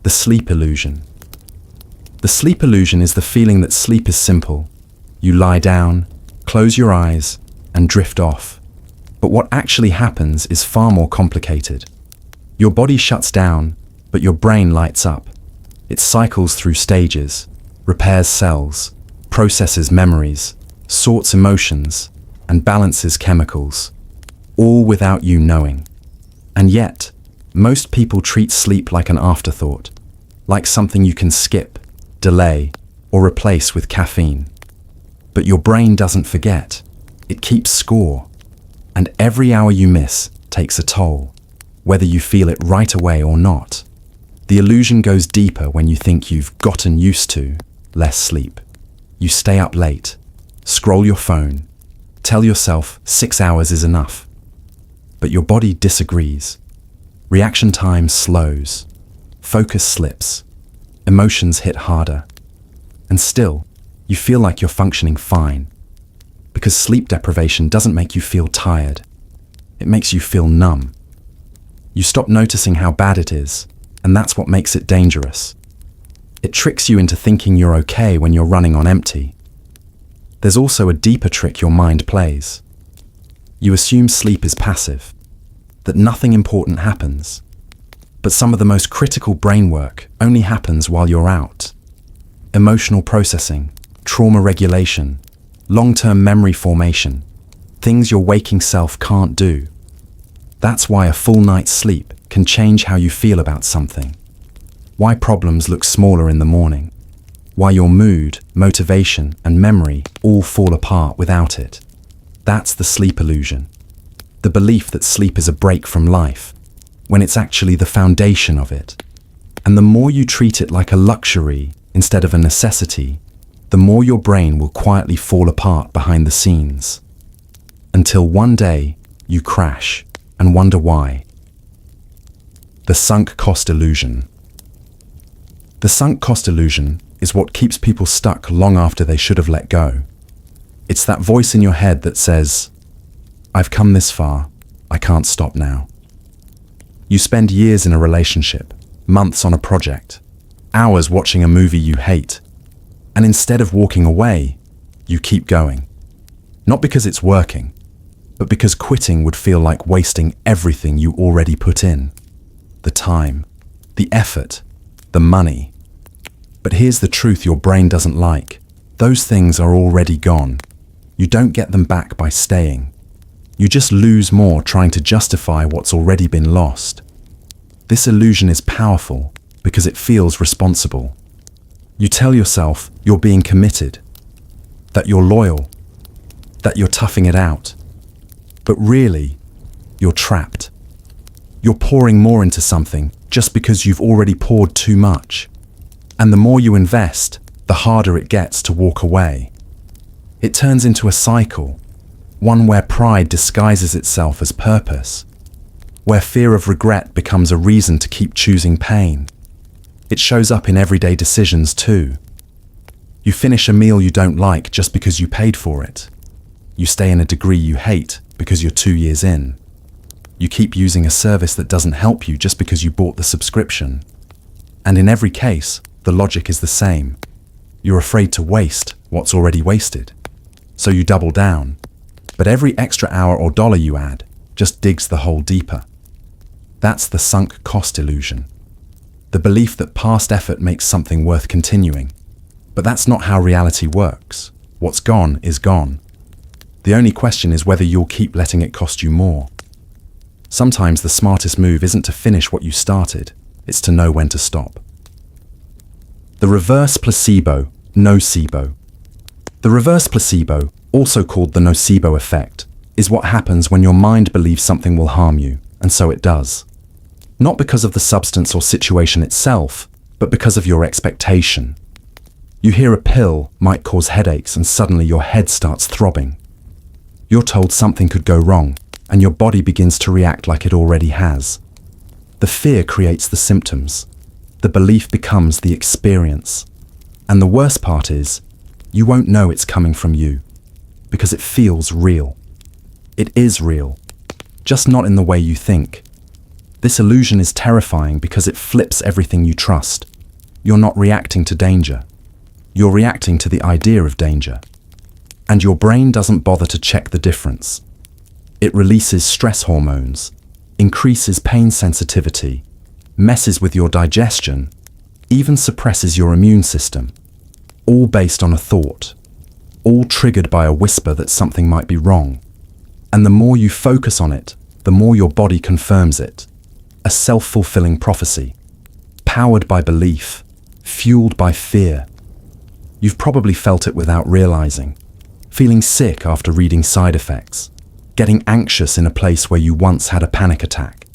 The sleep illusion. The sleep illusion is the feeling that sleep is simple. You lie down, close your eyes, and drift off. But what actually happens is far more complicated. Your body shuts down, but your brain lights up. It cycles through stages, repairs cells, processes memories, sorts emotions, and balances chemicals, all without you knowing. And yet, most people treat sleep like an afterthought, like something you can skip, delay, or replace with caffeine. But your brain doesn't forget. It keeps score. And every hour you miss takes a toll, whether you feel it right away or not. The illusion goes deeper when you think you've gotten used to less sleep. You stay up late, scroll your phone, tell yourself 6 hours is enough. But your body disagrees. Reaction time slows, focus slips, emotions hit harder. And still, you feel like you're functioning fine. Because sleep deprivation doesn't make you feel tired. It makes you feel numb. You stop noticing how bad it is, and that's what makes it dangerous. It tricks you into thinking you're okay when you're running on empty. There's also a deeper trick your mind plays. You assume sleep is passive, that nothing important happens. But some of the most critical brain work only happens while you're out. Emotional processing, trauma regulation, long-term memory formation, things your waking self can't do. That's why a full night's sleep can change how you feel about something. Why problems look smaller in the morning. Why your mood, motivation, and memory all fall apart without it. That's the sleep illusion. The belief that sleep is a break from life, when it's actually the foundation of it. And the more you treat it like a luxury instead of a necessity, the more your brain will quietly fall apart behind the scenes. Until one day, you crash and wonder why. The sunk cost illusion. The sunk cost illusion is what keeps people stuck long after they should have let go. It's that voice in your head that says, "I've come this far, I can't stop now." You spend years in a relationship, months on a project, hours watching a movie you hate, and instead of walking away, you keep going. Not because it's working, but because quitting would feel like wasting everything you already put in. The time, the effort, the money. But here's the truth your brain doesn't like. Those things are already gone. You don't get them back by staying. You just lose more trying to justify what's already been lost. This illusion is powerful because it feels responsible. You tell yourself you're being committed, that you're loyal, that you're toughing it out. But really, you're trapped. You're pouring more into something just because you've already poured too much. And the more you invest, the harder it gets to walk away. It turns into a cycle, one where pride disguises itself as purpose, where fear of regret becomes a reason to keep choosing pain. It shows up in everyday decisions too. You finish a meal you don't like just because you paid for it. You stay in a degree you hate because you're 2 years in. You keep using a service that doesn't help you just because you bought the subscription. And in every case, the logic is the same. You're afraid to waste what's already wasted. So you double down. But every extra hour or dollar you add just digs the hole deeper. That's the sunk cost illusion. The belief that past effort makes something worth continuing. But that's not how reality works. What's gone is gone. The only question is whether you'll keep letting it cost you more. Sometimes the smartest move isn't to finish what you started, it's to know when to stop. The reverse placebo, nocebo. The reverse placebo, also called the Nocebo effect, is what happens when your mind believes something will harm you, and so it does. Not because of the substance or situation itself, but because of your expectation. You hear a pill might cause headaches and suddenly your head starts throbbing. You're told something could go wrong, and your body begins to react like it already has. The fear creates the symptoms. The belief becomes the experience. And the worst part is, you won't know it's coming from you, because it feels real. It is real, just not in the way you think. This illusion is terrifying because it flips everything you trust. You're not reacting to danger. You're reacting to the idea of danger. And your brain doesn't bother to check the difference. It releases stress hormones, increases pain sensitivity, messes with your digestion, even suppresses your immune system. All based on a thought. All triggered by a whisper that something might be wrong. And the more you focus on it, the more your body confirms it. A self-fulfilling prophecy. Powered by belief, fueled by fear. You've probably felt it without realizing. Feeling sick after reading side effects. Getting anxious in a place where you once had a panic attack.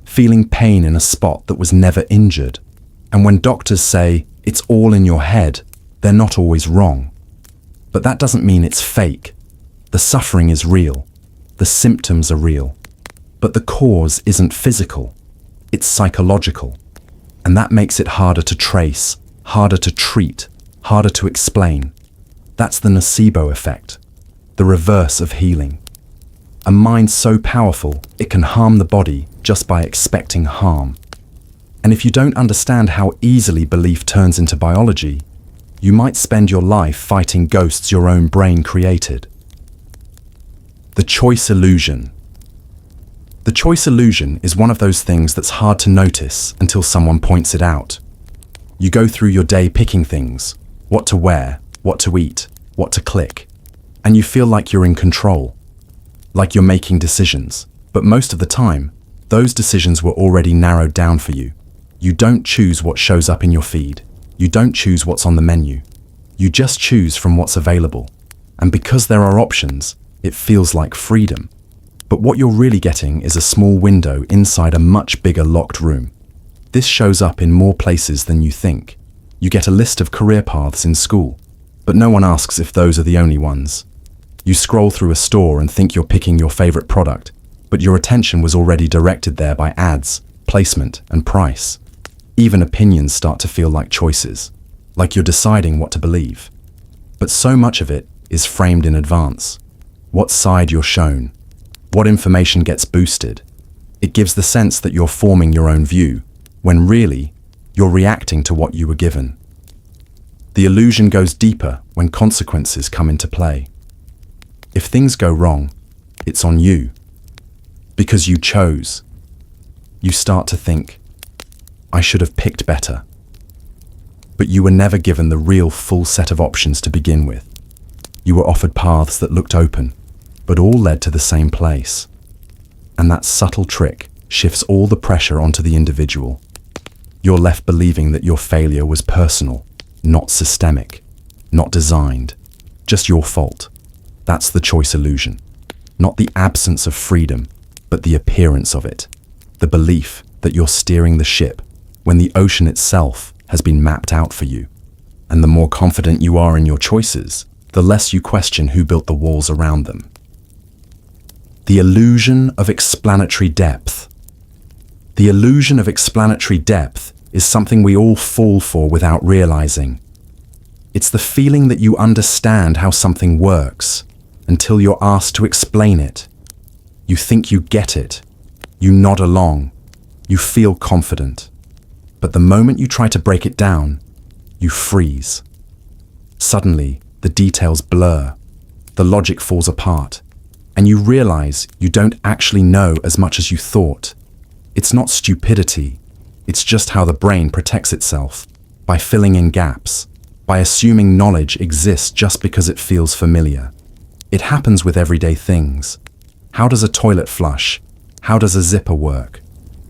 Feeling pain in a spot that was never injured. And when doctors say it's all in your head, they're not always wrong. But that doesn't mean it's fake. The suffering is real. The symptoms are real. But the cause isn't physical. It's psychological. And that makes it harder to trace, harder to treat, harder to explain. That's the Nocebo effect, the reverse of healing. A mind so powerful, it can harm the body just by expecting harm. And if you don't understand how easily belief turns into biology, you might spend your life fighting ghosts your own brain created. The choice illusion. The choice illusion is one of those things that's hard to notice until someone points it out. You go through your day picking things, what to wear, what to eat, what to click, and you feel like you're in control, like you're making decisions. But most of the time, those decisions were already narrowed down for you. You don't choose what shows up in your feed. You don't choose what's on the menu. You just choose from what's available. And because there are options, it feels like freedom. But what you're really getting is a small window inside a much bigger locked room. This shows up in more places than you think. You get a list of career paths in school, but no one asks if those are the only ones. You scroll through a store and think you're picking your favorite product, but your attention was already directed there by ads, placement, and price. Even opinions start to feel like choices, like you're deciding what to believe. But so much of it is framed in advance. What side you're shown, what information gets boosted. It gives the sense that you're forming your own view, when really, you're reacting to what you were given. The illusion goes deeper when consequences come into play. If things go wrong, it's on you. Because you chose. You start to think, I should have picked better. But you were never given the real full set of options to begin with. You were offered paths that looked open, but all led to the same place. And that subtle trick shifts all the pressure onto the individual. You're left believing that your failure was personal, not systemic, not designed, just your fault. That's the choice illusion. Not the absence of freedom, but the appearance of it. The belief that you're steering the ship when the ocean itself has been mapped out for you. And the more confident you are in your choices, the less you question who built the walls around them. The illusion of explanatory depth. The illusion of explanatory depth is something we all fall for without realizing. It's the feeling that you understand how something works until you're asked to explain it. You think you get it. You nod along. You feel confident. But the moment you try to break it down, you freeze. Suddenly, the details blur. The logic falls apart. And you realize you don't actually know as much as you thought. It's not stupidity. It's just how the brain protects itself, by filling in gaps, by assuming knowledge exists just because it feels familiar. It happens with everyday things. How does a toilet flush? How does a zipper work?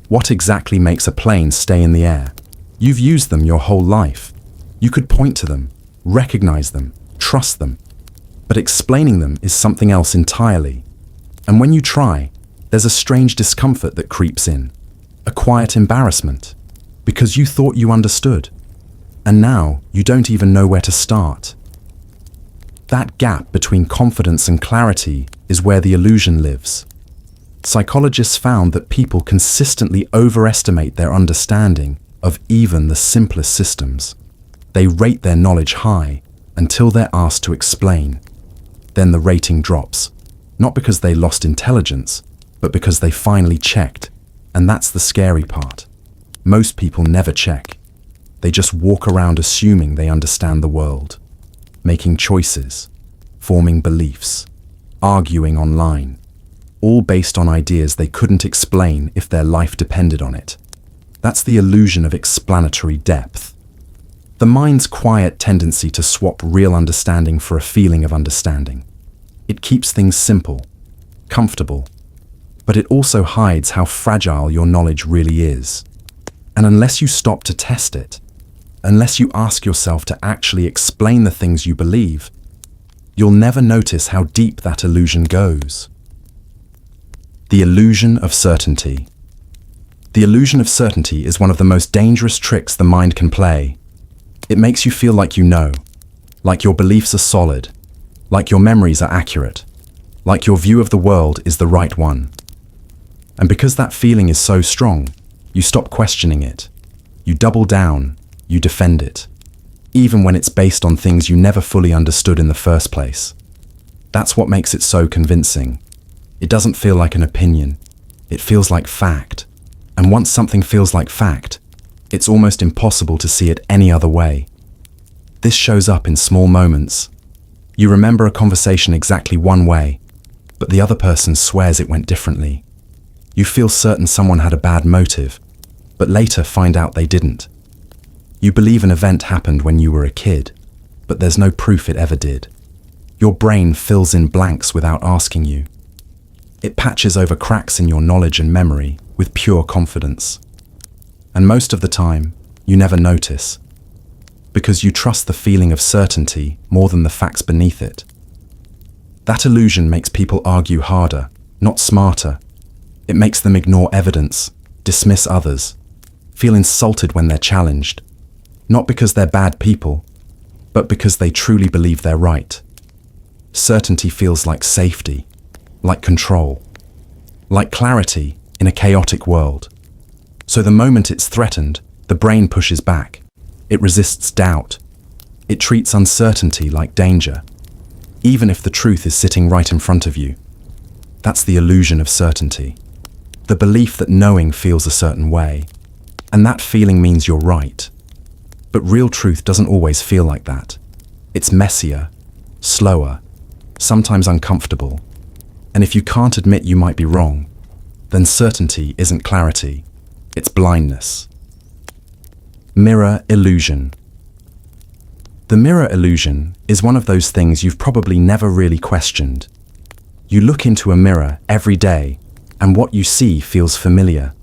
What exactly makes a plane stay in the air? You've used them your whole life. You could point to them, recognize them, trust them. But explaining them is something else entirely. And when you try, there's a strange discomfort that creeps in, a quiet embarrassment, because you thought you understood. And now you don't even know where to start. That gap between confidence and clarity is where the illusion lives. Psychologists found that people consistently overestimate their understanding of even the simplest systems. They rate their knowledge high until they're asked to explain. Then the rating drops, not because they lost intelligence, but because they finally checked, And that's the scary part. Most people never check. They just walk around assuming they understand the world, making choices, forming beliefs, arguing online, all based on ideas they couldn't explain if their life depended on it. That's the illusion of explanatory depth. The mind's quiet tendency to swap real understanding for a feeling of understanding. It keeps things simple, comfortable, but it also hides how fragile your knowledge really is. And unless you stop to test it, unless you ask yourself to actually explain the things you believe, you'll never notice how deep that illusion goes. The illusion of certainty. The illusion of certainty is one of the most dangerous tricks the mind can play. It makes you feel like you know, like your beliefs are solid, like your memories are accurate, like your view of the world is the right one. And because that feeling is so strong, you stop questioning it. You double down, you defend it, even when it's based on things you never fully understood in the first place. That's what makes it so convincing. It doesn't feel like an opinion. It feels like fact. And once something feels like fact, it's almost impossible to see it any other way. This shows up in small moments. You remember a conversation exactly one way, but the other person swears it went differently. You feel certain someone had a bad motive, but later find out they didn't. You believe an event happened when you were a kid, but there's no proof it ever did. Your brain fills in blanks without asking you. It patches over cracks in your knowledge and memory with pure confidence. And most of the time, you never notice, because you trust the feeling of certainty more than the facts beneath it. That illusion makes people argue harder, not smarter. It makes them ignore evidence, dismiss others, feel insulted when they're challenged, not because they're bad people, but because they truly believe they're right. Certainty feels like safety, like control, like clarity in a chaotic world. So the moment it's threatened, the brain pushes back. It resists doubt. It treats uncertainty like danger, even if the truth is sitting right in front of you. That's the illusion of certainty. The belief that knowing feels a certain way, and that feeling means you're right. But real truth doesn't always feel like that. It's messier, slower, sometimes uncomfortable. And if you can't admit you might be wrong, then certainty isn't clarity, it's blindness. Mirror illusion. The mirror illusion is one of those things you've probably never really questioned. You look into a mirror every day, and what you see feels familiar.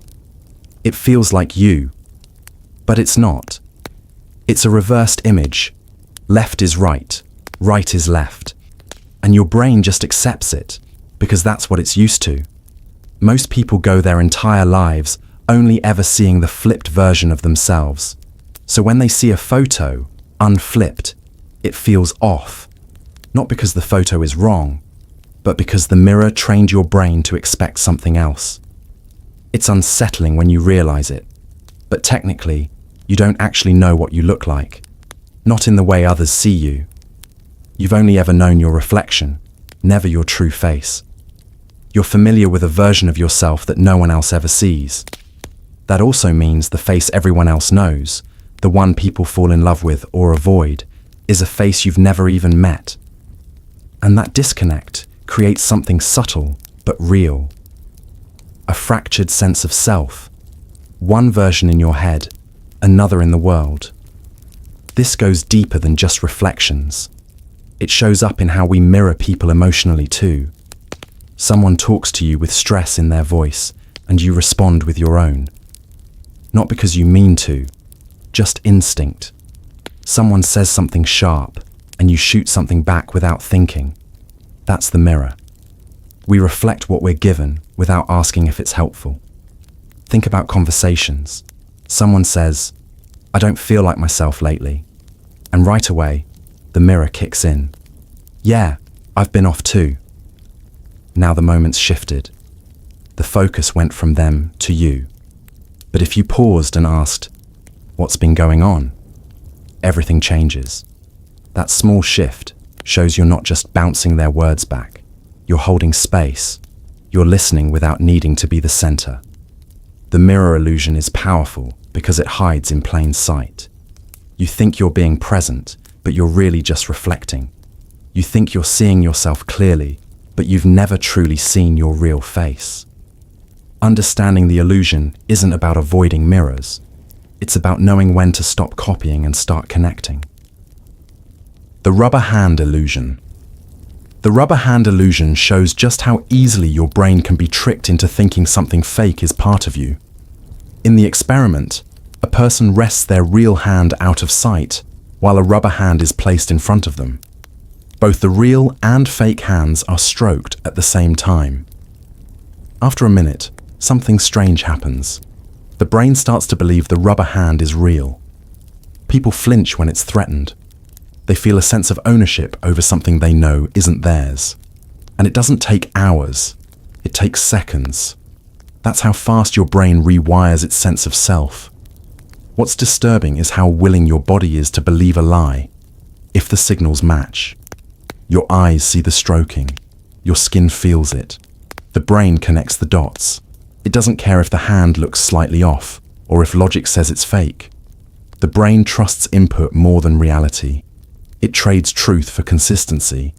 It feels like you, but it's not. It's a reversed image. Left is right, right is left. And your brain just accepts it, because that's what it's used to. Most people go their entire lives only ever seeing the flipped version of themselves. So when they see a photo, unflipped, it feels off. Not because the photo is wrong, but because the mirror trained your brain to expect something else. It's unsettling when you realize it, but technically, you don't actually know what you look like. Not in the way others see you. You've only ever known your reflection, never your true face. You're familiar with a version of yourself that no one else ever sees. That also means the face everyone else knows, the one people fall in love with or avoid, is a face you've never even met. And that disconnect creates something subtle but real. A fractured sense of self. One version in your head, another in the world. This goes deeper than just reflections. It shows up in how we mirror people emotionally too. Someone talks to you with stress in their voice, and you respond with your own. Not because you mean to, just instinct. Someone says something sharp, and you shoot something back without thinking. That's the mirror. We reflect what we're given without asking if it's helpful. Think about conversations. Someone says, "I don't feel like myself lately." And right away, the mirror kicks in. "Yeah, I've been off too." Now the moment's shifted. The focus went from them to you. But if you paused and asked, "What's been going on?" everything changes. That small shift shows you're not just bouncing their words back. You're holding space. You're listening without needing to be the center. The mirror illusion is powerful because it hides in plain sight. You think you're being present, but you're really just reflecting. You think you're seeing yourself clearly, but you've never truly seen your real face. Understanding the illusion isn't about avoiding mirrors. It's about knowing when to stop copying and start connecting. The rubber hand illusion. The rubber hand illusion shows just how easily your brain can be tricked into thinking something fake is part of you. In the experiment, a person rests their real hand out of sight while a rubber hand is placed in front of them. Both the real and fake hands are stroked at the same time. After a minute, something strange happens. The brain starts to believe the rubber hand is real. People flinch when it's threatened. They feel a sense of ownership over something they know isn't theirs. And it doesn't take hours, it takes seconds. That's how fast your brain rewires its sense of self. What's disturbing is how willing your body is to believe a lie, if the signals match. Your eyes see the stroking, your skin feels it. The brain connects the dots. It doesn't care if the hand looks slightly off, or if logic says it's fake. The brain trusts input more than reality. It trades truth for consistency.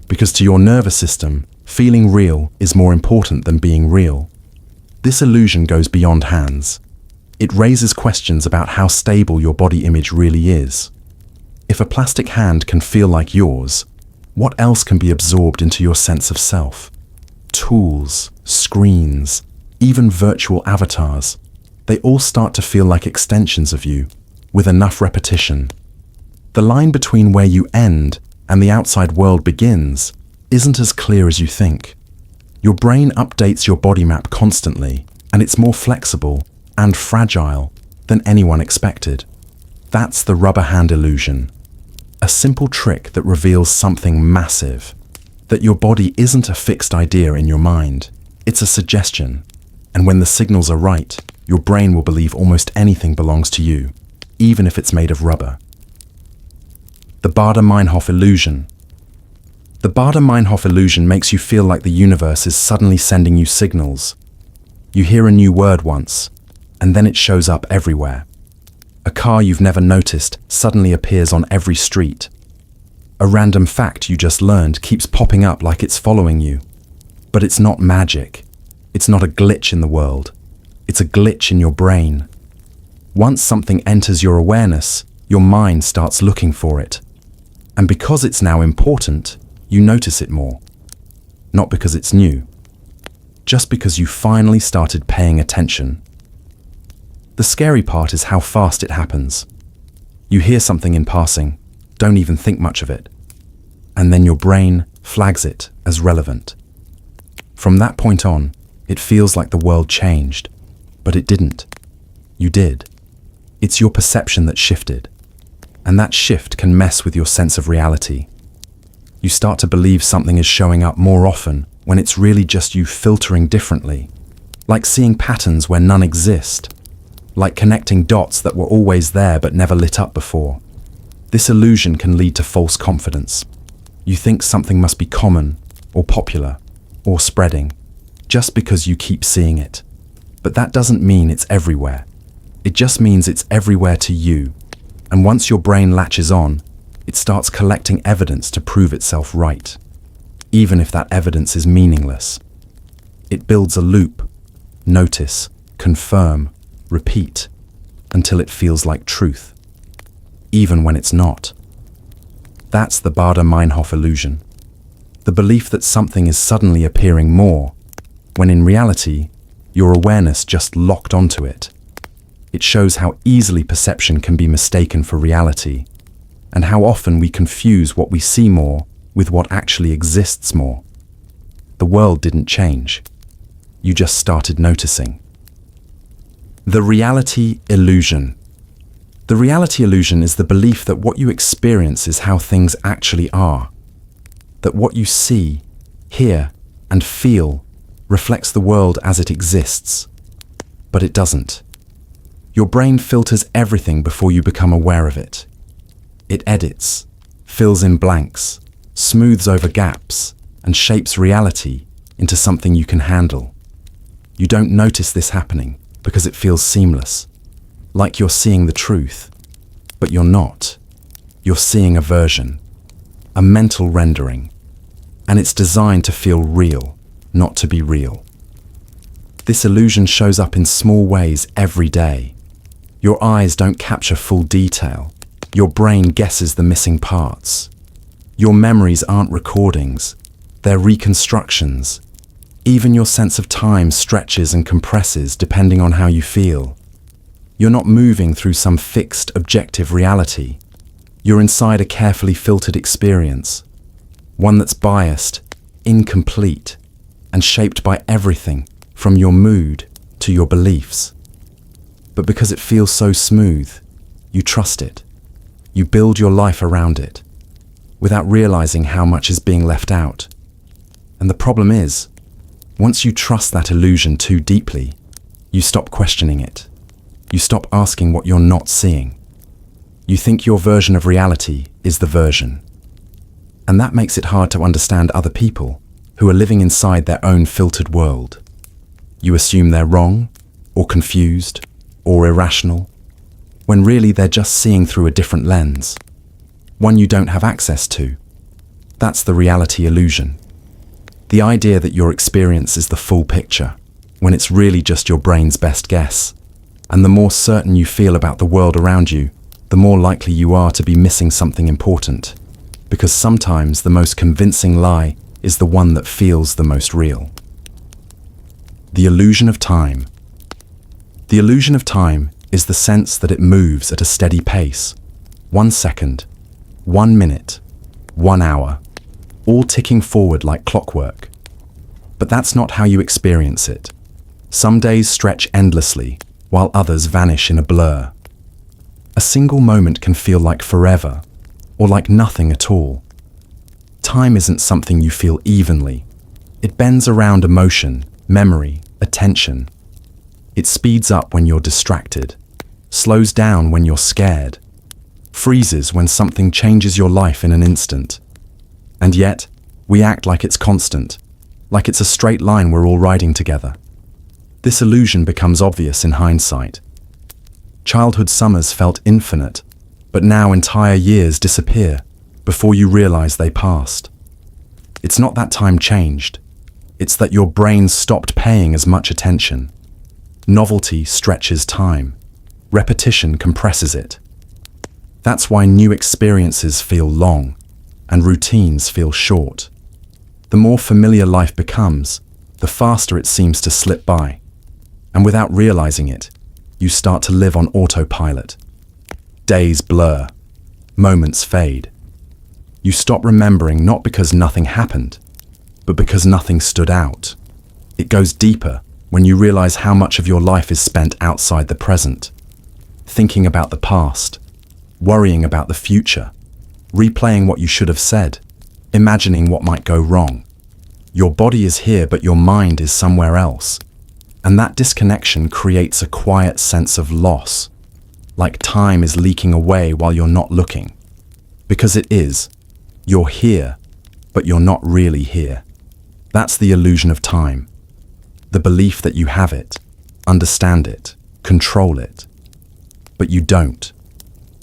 Because to your nervous system, feeling real is more important than being real. This illusion goes beyond hands. It raises questions about how stable your body image really is. If a plastic hand can feel like yours, what else can be absorbed into your sense of self? Tools, screens, even virtual avatars. They all start to feel like extensions of you, with enough repetition. The line between where you end and the outside world begins isn't as clear as you think. Your brain updates your body map constantly, and it's more flexible and fragile than anyone expected. That's the rubber hand illusion. A simple trick that reveals something massive. That your body isn't a fixed idea in your mind. It's a suggestion. And when the signals are right, your brain will believe almost anything belongs to you, even if it's made of rubber. The Baader-Meinhof Illusion. The Baader-Meinhof Illusion makes you feel like the universe is suddenly sending you signals. You hear a new word once, and then it shows up everywhere. A car you've never noticed suddenly appears on every street. A random fact you just learned keeps popping up like it's following you. But it's not magic. It's not a glitch in the world. It's a glitch in your brain. Once something enters your awareness, your mind starts looking for it. And because it's now important, you notice it more. Not because it's new. Just because you finally started paying attention. The scary part is how fast it happens. You hear something in passing, don't even think much of it. And then your brain flags it as relevant. From that point on, it feels like the world changed. But it didn't. You did. It's your perception that shifted. And that shift can mess with your sense of reality. You start to believe something is showing up more often when it's really just you filtering differently. Like seeing patterns where none exist. Like connecting dots that were always there but never lit up before. This illusion can lead to false confidence. You think something must be common, or popular, or spreading, just because you keep seeing it. But that doesn't mean it's everywhere. It just means it's everywhere to you. And once your brain latches on, it starts collecting evidence to prove itself right, even if that evidence is meaningless. It builds a loop, notice, confirm, repeat, until it feels like truth, even when it's not. That's the Baader-Meinhof Illusion. The belief that something is suddenly appearing more, when in reality, your awareness just locked onto it. It shows how easily perception can be mistaken for reality, and how often we confuse what we see more with what actually exists more. The world didn't change. You just started noticing. The Reality Illusion. The Reality Illusion is the belief that what you experience is how things actually are. That what you see, hear, and feel reflects the world as it exists. But it doesn't. Your brain filters everything before you become aware of it. It edits, fills in blanks, smooths over gaps, and shapes reality into something you can handle. You don't notice this happening, because it feels seamless, like you're seeing the truth, but you're not. You're seeing a version, a mental rendering, and it's designed to feel real, not to be real. This illusion shows up in small ways every day. Your eyes don't capture full detail. Your brain guesses the missing parts. Your memories aren't recordings, they're reconstructions. Even your sense of time stretches and compresses depending on how you feel. You're not moving through some fixed, objective reality. You're inside a carefully filtered experience, one that's biased, incomplete, and shaped by everything from your mood to your beliefs. But because it feels so smooth, you trust it. You build your life around it, without realizing how much is being left out. And the problem is, once you trust that illusion too deeply, you stop questioning it. You stop asking what you're not seeing. You think your version of reality is the version. And that makes it hard to understand other people who are living inside their own filtered world. You assume they're wrong, or confused, or irrational, when really they're just seeing through a different lens, one you don't have access to. That's the reality illusion. The idea that your experience is the full picture, when it's really just your brain's best guess. And the more certain you feel about the world around you, the more likely you are to be missing something important. Because sometimes the most convincing lie is the one that feels the most real. The illusion of time. The illusion of time is the sense that it moves at a steady pace. 1 second, 1 minute, 1 hour, all ticking forward like clockwork. But that's not how you experience it. Some days stretch endlessly, while others vanish in a blur. A single moment can feel like forever, or like nothing at all. Time isn't something you feel evenly. It bends around emotion, memory, attention. It speeds up when you're distracted, slows down when you're scared, freezes when something changes your life in an instant. And yet, we act like it's constant, like it's a straight line we're all riding together. This illusion becomes obvious in hindsight. Childhood summers felt infinite, but now entire years disappear before you realize they passed. It's not that time changed. It's that your brain stopped paying as much attention. Novelty stretches time. Repetition compresses it. That's why new experiences feel long and routines feel short. The more familiar life becomes, the faster it seems to slip by. And without realizing it, you start to live on autopilot. Days blur. Moments fade. You stop remembering not because nothing happened, but because nothing stood out. It goes deeper when you realize how much of your life is spent outside the present, thinking about the past, worrying about the future, replaying what you should have said, imagining what might go wrong. Your body is here, but your mind is somewhere else. And that disconnection creates a quiet sense of loss, like time is leaking away while you're not looking. Because it is. You're here, but you're not really here. That's the illusion of time. The belief that you have it, understand it, control it. But you don't.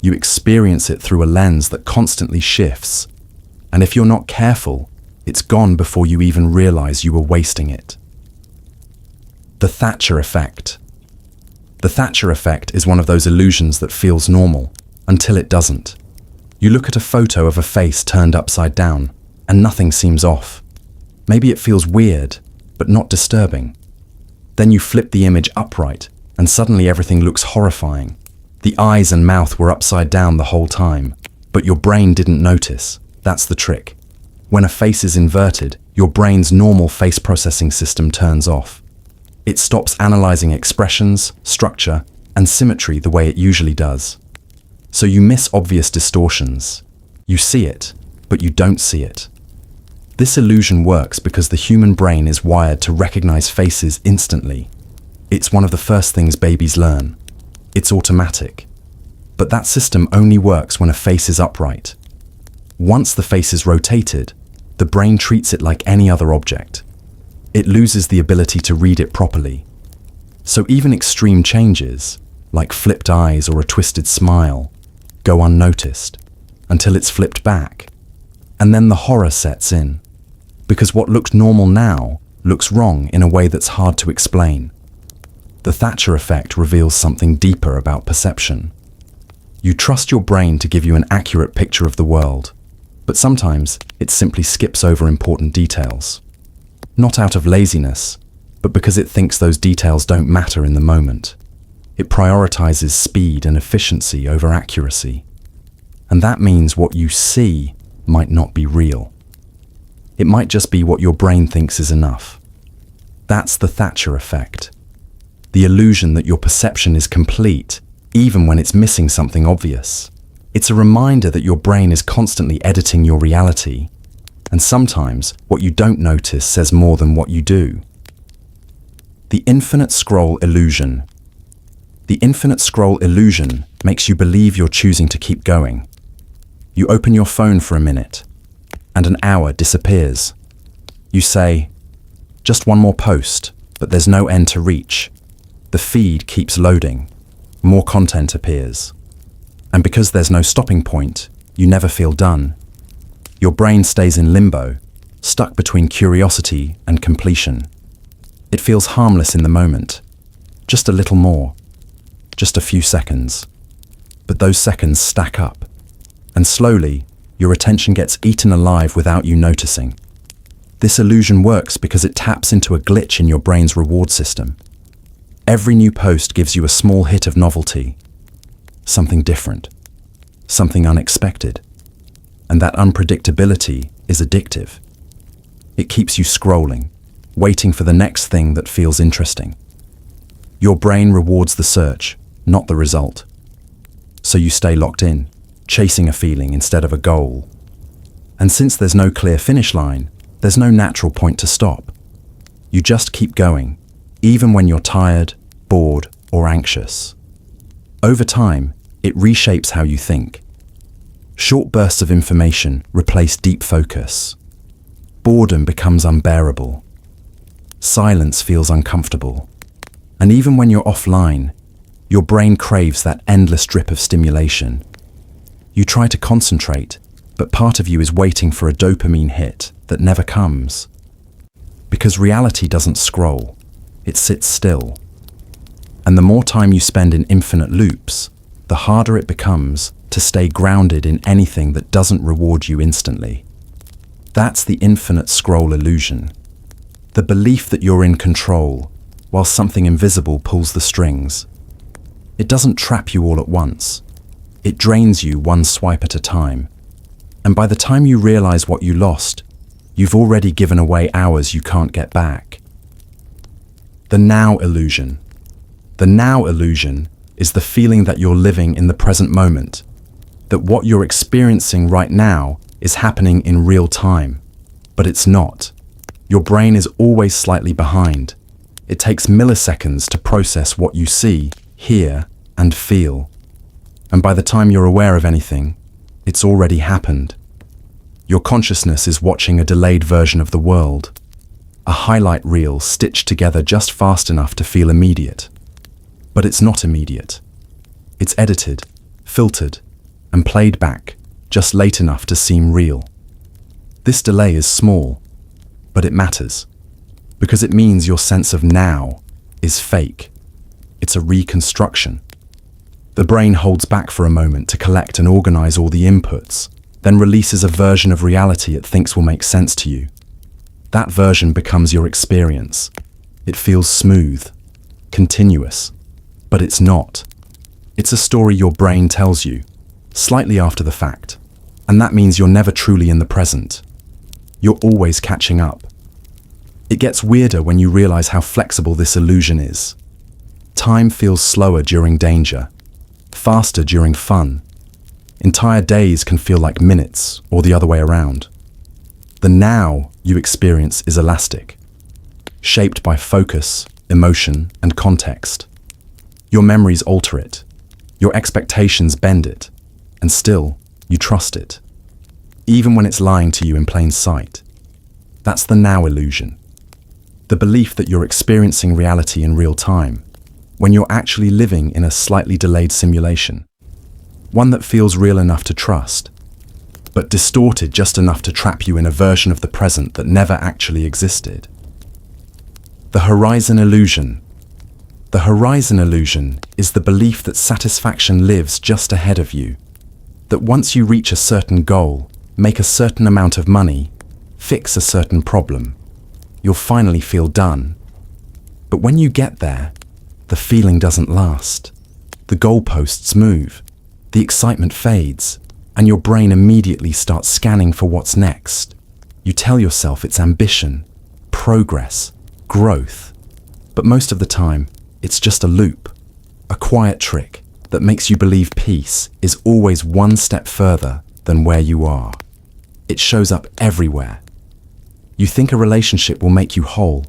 You experience it through a lens that constantly shifts. And if you're not careful, it's gone before you even realize you were wasting it. The Thatcher Effect. The Thatcher Effect is one of those illusions that feels normal, until it doesn't. You look at a photo of a face turned upside down, and nothing seems off. Maybe it feels weird, but not disturbing. Then you flip the image upright, and suddenly everything looks horrifying. The eyes and mouth were upside down the whole time, but your brain didn't notice. That's the trick. When a face is inverted, your brain's normal face processing system turns off. It stops analyzing expressions, structure, and symmetry the way it usually does. So you miss obvious distortions. You see it, but you don't see it. This illusion works because the human brain is wired to recognize faces instantly. It's one of the first things babies learn. It's automatic. But that system only works when a face is upright. Once the face is rotated, the brain treats it like any other object. It loses the ability to read it properly. So even extreme changes, like flipped eyes or a twisted smile, go unnoticed until it's flipped back. And then the horror sets in, because what looked normal now looks wrong in a way that's hard to explain. The Thatcher Effect reveals something deeper about perception. You trust your brain to give you an accurate picture of the world, but sometimes it simply skips over important details. Not out of laziness, but because it thinks those details don't matter in the moment. It prioritizes speed and efficiency over accuracy. And that means what you see might not be real. It might just be what your brain thinks is enough. That's the Thatcher Effect. The illusion that your perception is complete, even when it's missing something obvious. It's a reminder that your brain is constantly editing your reality, and sometimes what you don't notice says more than what you do. The infinite scroll illusion. The infinite scroll illusion makes you believe you're choosing to keep going. You open your phone for a minute, and an hour disappears. You say, just one more post, but there's no end to reach. The feed keeps loading. More content appears. And because there's no stopping point, you never feel done. Your brain stays in limbo, stuck between curiosity and completion. It feels harmless in the moment. Just a little more. Just a few seconds. But those seconds stack up. And slowly, your attention gets eaten alive without you noticing. This illusion works because it taps into a glitch in your brain's reward system. Every new post gives you a small hit of novelty, something different, something unexpected. And that unpredictability is addictive. It keeps you scrolling, waiting for the next thing that feels interesting. Your brain rewards the search, not the result. So you stay locked in, chasing a feeling instead of a goal. And since there's no clear finish line, there's no natural point to stop. You just keep going, even when you're tired, bored, or anxious. Over time, it reshapes how you think. Short bursts of information replace deep focus. Boredom becomes unbearable. Silence feels uncomfortable. And even when you're offline, your brain craves that endless drip of stimulation. You try to concentrate, but part of you is waiting for a dopamine hit that never comes. Because reality doesn't scroll. It sits still. And the more time you spend in infinite loops, the harder it becomes to stay grounded in anything that doesn't reward you instantly. That's the infinite scroll illusion. The belief that you're in control, while something invisible pulls the strings. It doesn't trap you all at once. It drains you one swipe at a time. And by the time you realize what you lost, you've already given away hours you can't get back. The now illusion. The now illusion is the feeling that you're living in the present moment, that what you're experiencing right now is happening in real time. But it's not. Your brain is always slightly behind. It takes milliseconds to process what you see, hear, and feel. And by the time you're aware of anything, it's already happened. Your consciousness is watching a delayed version of the world. A highlight reel stitched together just fast enough to feel immediate. But it's not immediate. It's edited, filtered, and played back just late enough to seem real. This delay is small, but it matters, because it means your sense of now is fake. It's a reconstruction. The brain holds back for a moment to collect and organize all the inputs, then releases a version of reality it thinks will make sense to you. That version becomes your experience. It feels smooth, continuous, but it's not. It's a story your brain tells you, slightly after the fact, and that means you're never truly in the present. You're always catching up. It gets weirder when you realize how flexible this illusion is. Time feels slower during danger, faster during fun. Entire days can feel like minutes, or the other way around. The now you experience is elastic, shaped by focus, emotion, and context. Your memories alter it, your expectations bend it, and still, you trust it, even when it's lying to you in plain sight. That's the now illusion. The belief that you're experiencing reality in real time, when you're actually living in a slightly delayed simulation. One that feels real enough to trust, but distorted just enough to trap you in a version of the present that never actually existed. The Horizon Illusion. The Horizon Illusion is the belief that satisfaction lives just ahead of you, that once you reach a certain goal, make a certain amount of money, fix a certain problem, you'll finally feel done. But when you get there, the feeling doesn't last. The goalposts move, the excitement fades, and your brain immediately starts scanning for what's next. You tell yourself it's ambition, progress, growth, but most of the time, it's just a loop, a quiet trick that makes you believe peace is always one step further than where you are. It shows up everywhere. You think a relationship will make you whole,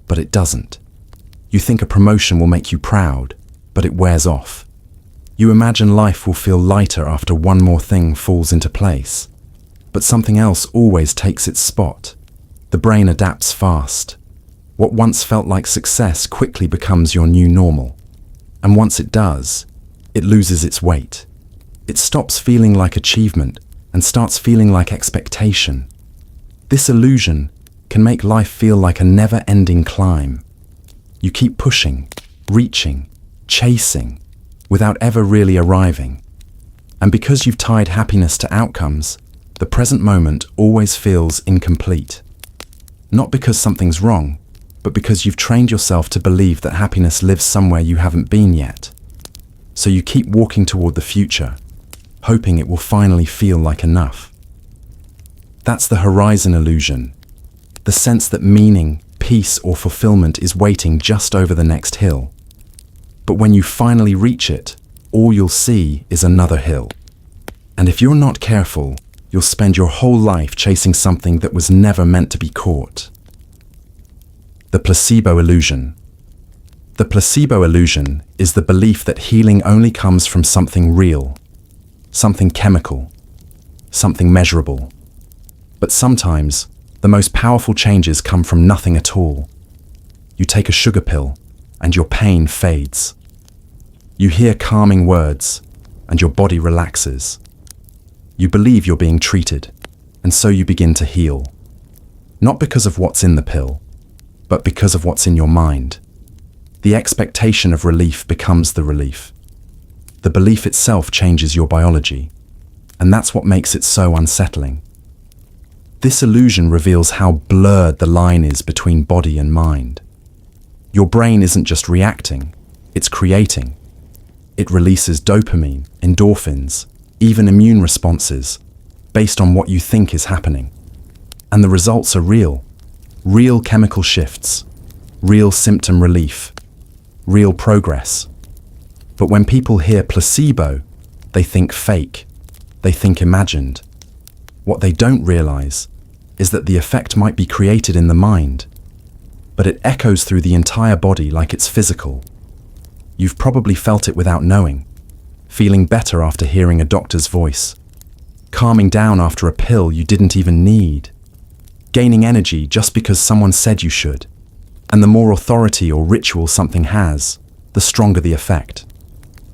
but it doesn't. You think a promotion will make you proud, but it wears off. You imagine life will feel lighter after one more thing falls into place, but something else always takes its spot. The brain adapts fast. What once felt like success quickly becomes your new normal. And once it does, it loses its weight. It stops feeling like achievement and starts feeling like expectation. This illusion can make life feel like a never-ending climb. You keep pushing, reaching, chasing, without ever really arriving. And because you've tied happiness to outcomes, the present moment always feels incomplete. Not because something's wrong, but because you've trained yourself to believe that happiness lives somewhere you haven't been yet. So you keep walking toward the future, hoping it will finally feel like enough. That's the Horizon Illusion, the sense that meaning, peace, or fulfillment is waiting just over the next hill. But when you finally reach it, all you'll see is another hill. And if you're not careful, you'll spend your whole life chasing something that was never meant to be caught. The Placebo Illusion. The Placebo Illusion is the belief that healing only comes from something real, something chemical, something measurable. But sometimes, the most powerful changes come from nothing at all. You take a sugar pill, and your pain fades. You hear calming words, and your body relaxes. You believe you're being treated, and so you begin to heal. Not because of what's in the pill, but because of what's in your mind. The expectation of relief becomes the relief. The belief itself changes your biology, and that's what makes it so unsettling. This illusion reveals how blurred the line is between body and mind. Your brain isn't just reacting, it's creating. It releases dopamine, endorphins, even immune responses, based on what you think is happening. And the results are real. Real chemical shifts, real symptom relief, real progress. But when people hear placebo, they think fake, they think imagined. What they don't realize is that the effect might be created in the mind, but it echoes through the entire body like it's physical. You've probably felt it without knowing, feeling better after hearing a doctor's voice, calming down after a pill you didn't even need, gaining energy just because someone said you should. And the more authority or ritual something has, the stronger the effect.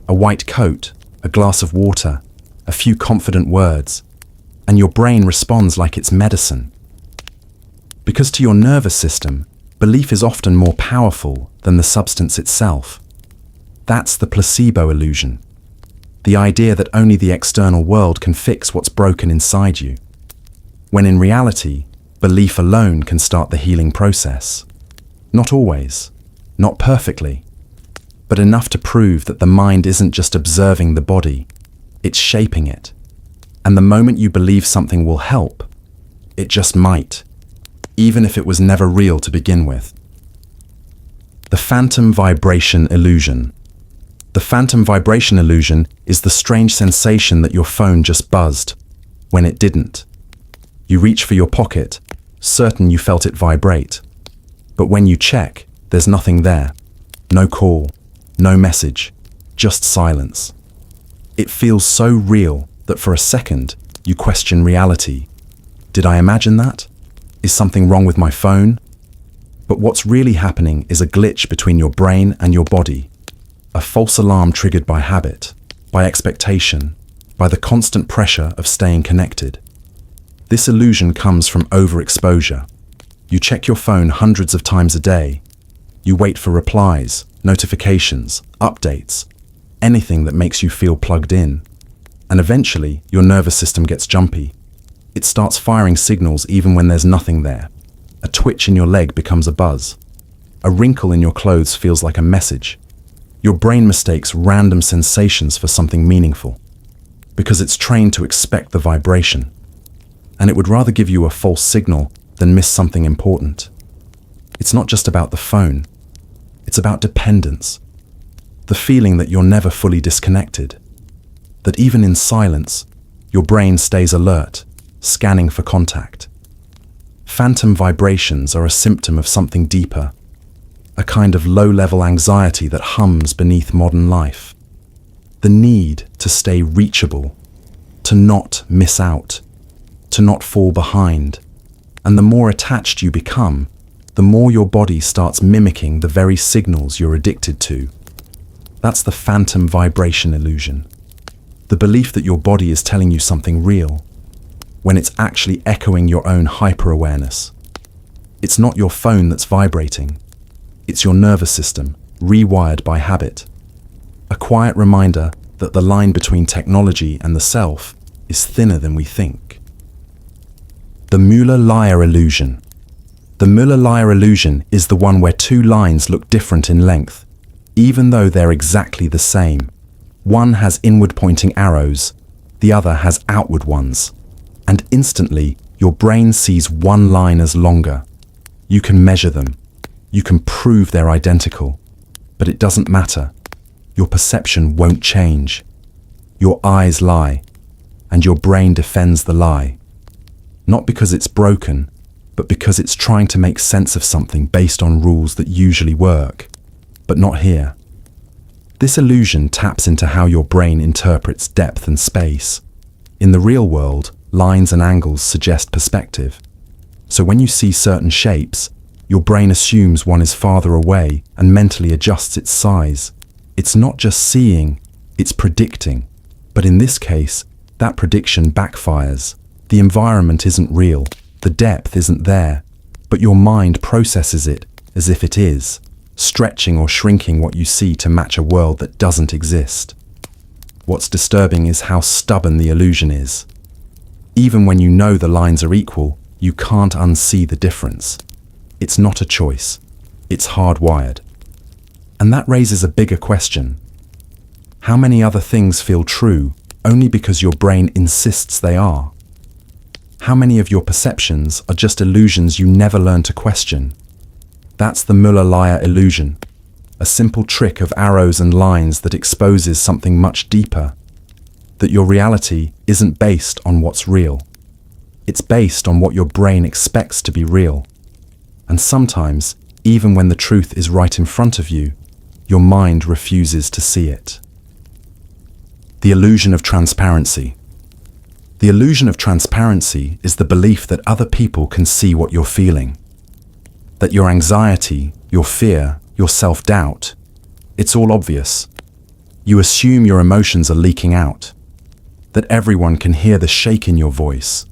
A white coat, a glass of water, a few confident words, and your brain responds like it's medicine. Because to your nervous system, belief is often more powerful than the substance itself. That's the placebo illusion. The idea that only the external world can fix what's broken inside you. When in reality, belief alone can start the healing process. Not always, not perfectly, but enough to prove that the mind isn't just observing the body, it's shaping it. And the moment you believe something will help, it just might, even if it was never real to begin with. The Phantom Vibration Illusion. The Phantom Vibration Illusion is the strange sensation that your phone just buzzed, when it didn't. You reach for your pocket, certain you felt it vibrate. But when you check, there's nothing there. No call, no message, just silence. It feels so real that for a second, you question reality. Did I imagine that? Is something wrong with my phone? But what's really happening is a glitch between your brain and your body. a false alarm triggered by habit, by expectation, by the constant pressure of staying connected. This illusion comes from overexposure. You check your phone hundreds of times a day. You wait for replies, notifications, updates, anything that makes you feel plugged in. And eventually, your nervous system gets jumpy. It starts firing signals even when there's nothing there. A twitch in your leg becomes a buzz. A wrinkle in your clothes feels like a message. Your brain mistakes random sensations for something meaningful, because it's trained to expect the vibration, and it would rather give you a false signal than miss something important. It's not just about the phone. It's about dependence. The feeling that you're never fully disconnected. That even in silence, your brain stays alert, scanning for contact. Phantom vibrations are a symptom of something deeper, a kind of low-level anxiety that hums beneath modern life. The need to stay reachable, to not miss out, to not fall behind. And the more attached you become, the more your body starts mimicking the very signals you're addicted to. That's the phantom vibration illusion. The belief that your body is telling you something real, when it's actually echoing your own hyper-awareness. It's not your phone that's vibrating. It's your nervous system, rewired by habit. A quiet reminder that the line between technology and the self is thinner than we think. The Müller-Lyer Illusion. The Müller-Lyer Illusion is the one where two lines look different in length, even though they're exactly the same. One has inward-pointing arrows, the other has outward ones, and instantly your brain sees one line as longer. You can measure them. You can prove they're identical, but it doesn't matter. Your perception won't change. Your eyes lie, and your brain defends the lie. Not because it's broken, but because it's trying to make sense of something based on rules that usually work, but not here. This illusion taps into how your brain interprets depth and space. In the real world, lines and angles suggest perspective. So when you see certain shapes, your brain assumes one is farther away and mentally adjusts its size. It's not just seeing, it's predicting. But in this case, that prediction backfires. The environment isn't real, the depth isn't there, but your mind processes it as if it is, stretching or shrinking what you see to match a world that doesn't exist. What's disturbing is how stubborn the illusion is. Even when you know the lines are equal, you can't unsee the difference. It's not a choice. It's hardwired. And that raises a bigger question. How many other things feel true only because your brain insists they are? How many of your perceptions are just illusions you never learn to question? That's the Müller-Lyer Illusion, a simple trick of arrows and lines that exposes something much deeper, that your reality isn't based on what's real. It's based on what your brain expects to be real. And sometimes, even when the truth is right in front of you, your mind refuses to see it. The illusion of transparency. The illusion of transparency is the belief that other people can see what you're feeling. That your anxiety, your fear, your self-doubt, it's all obvious. You assume your emotions are leaking out. That everyone can hear the shake in your voice,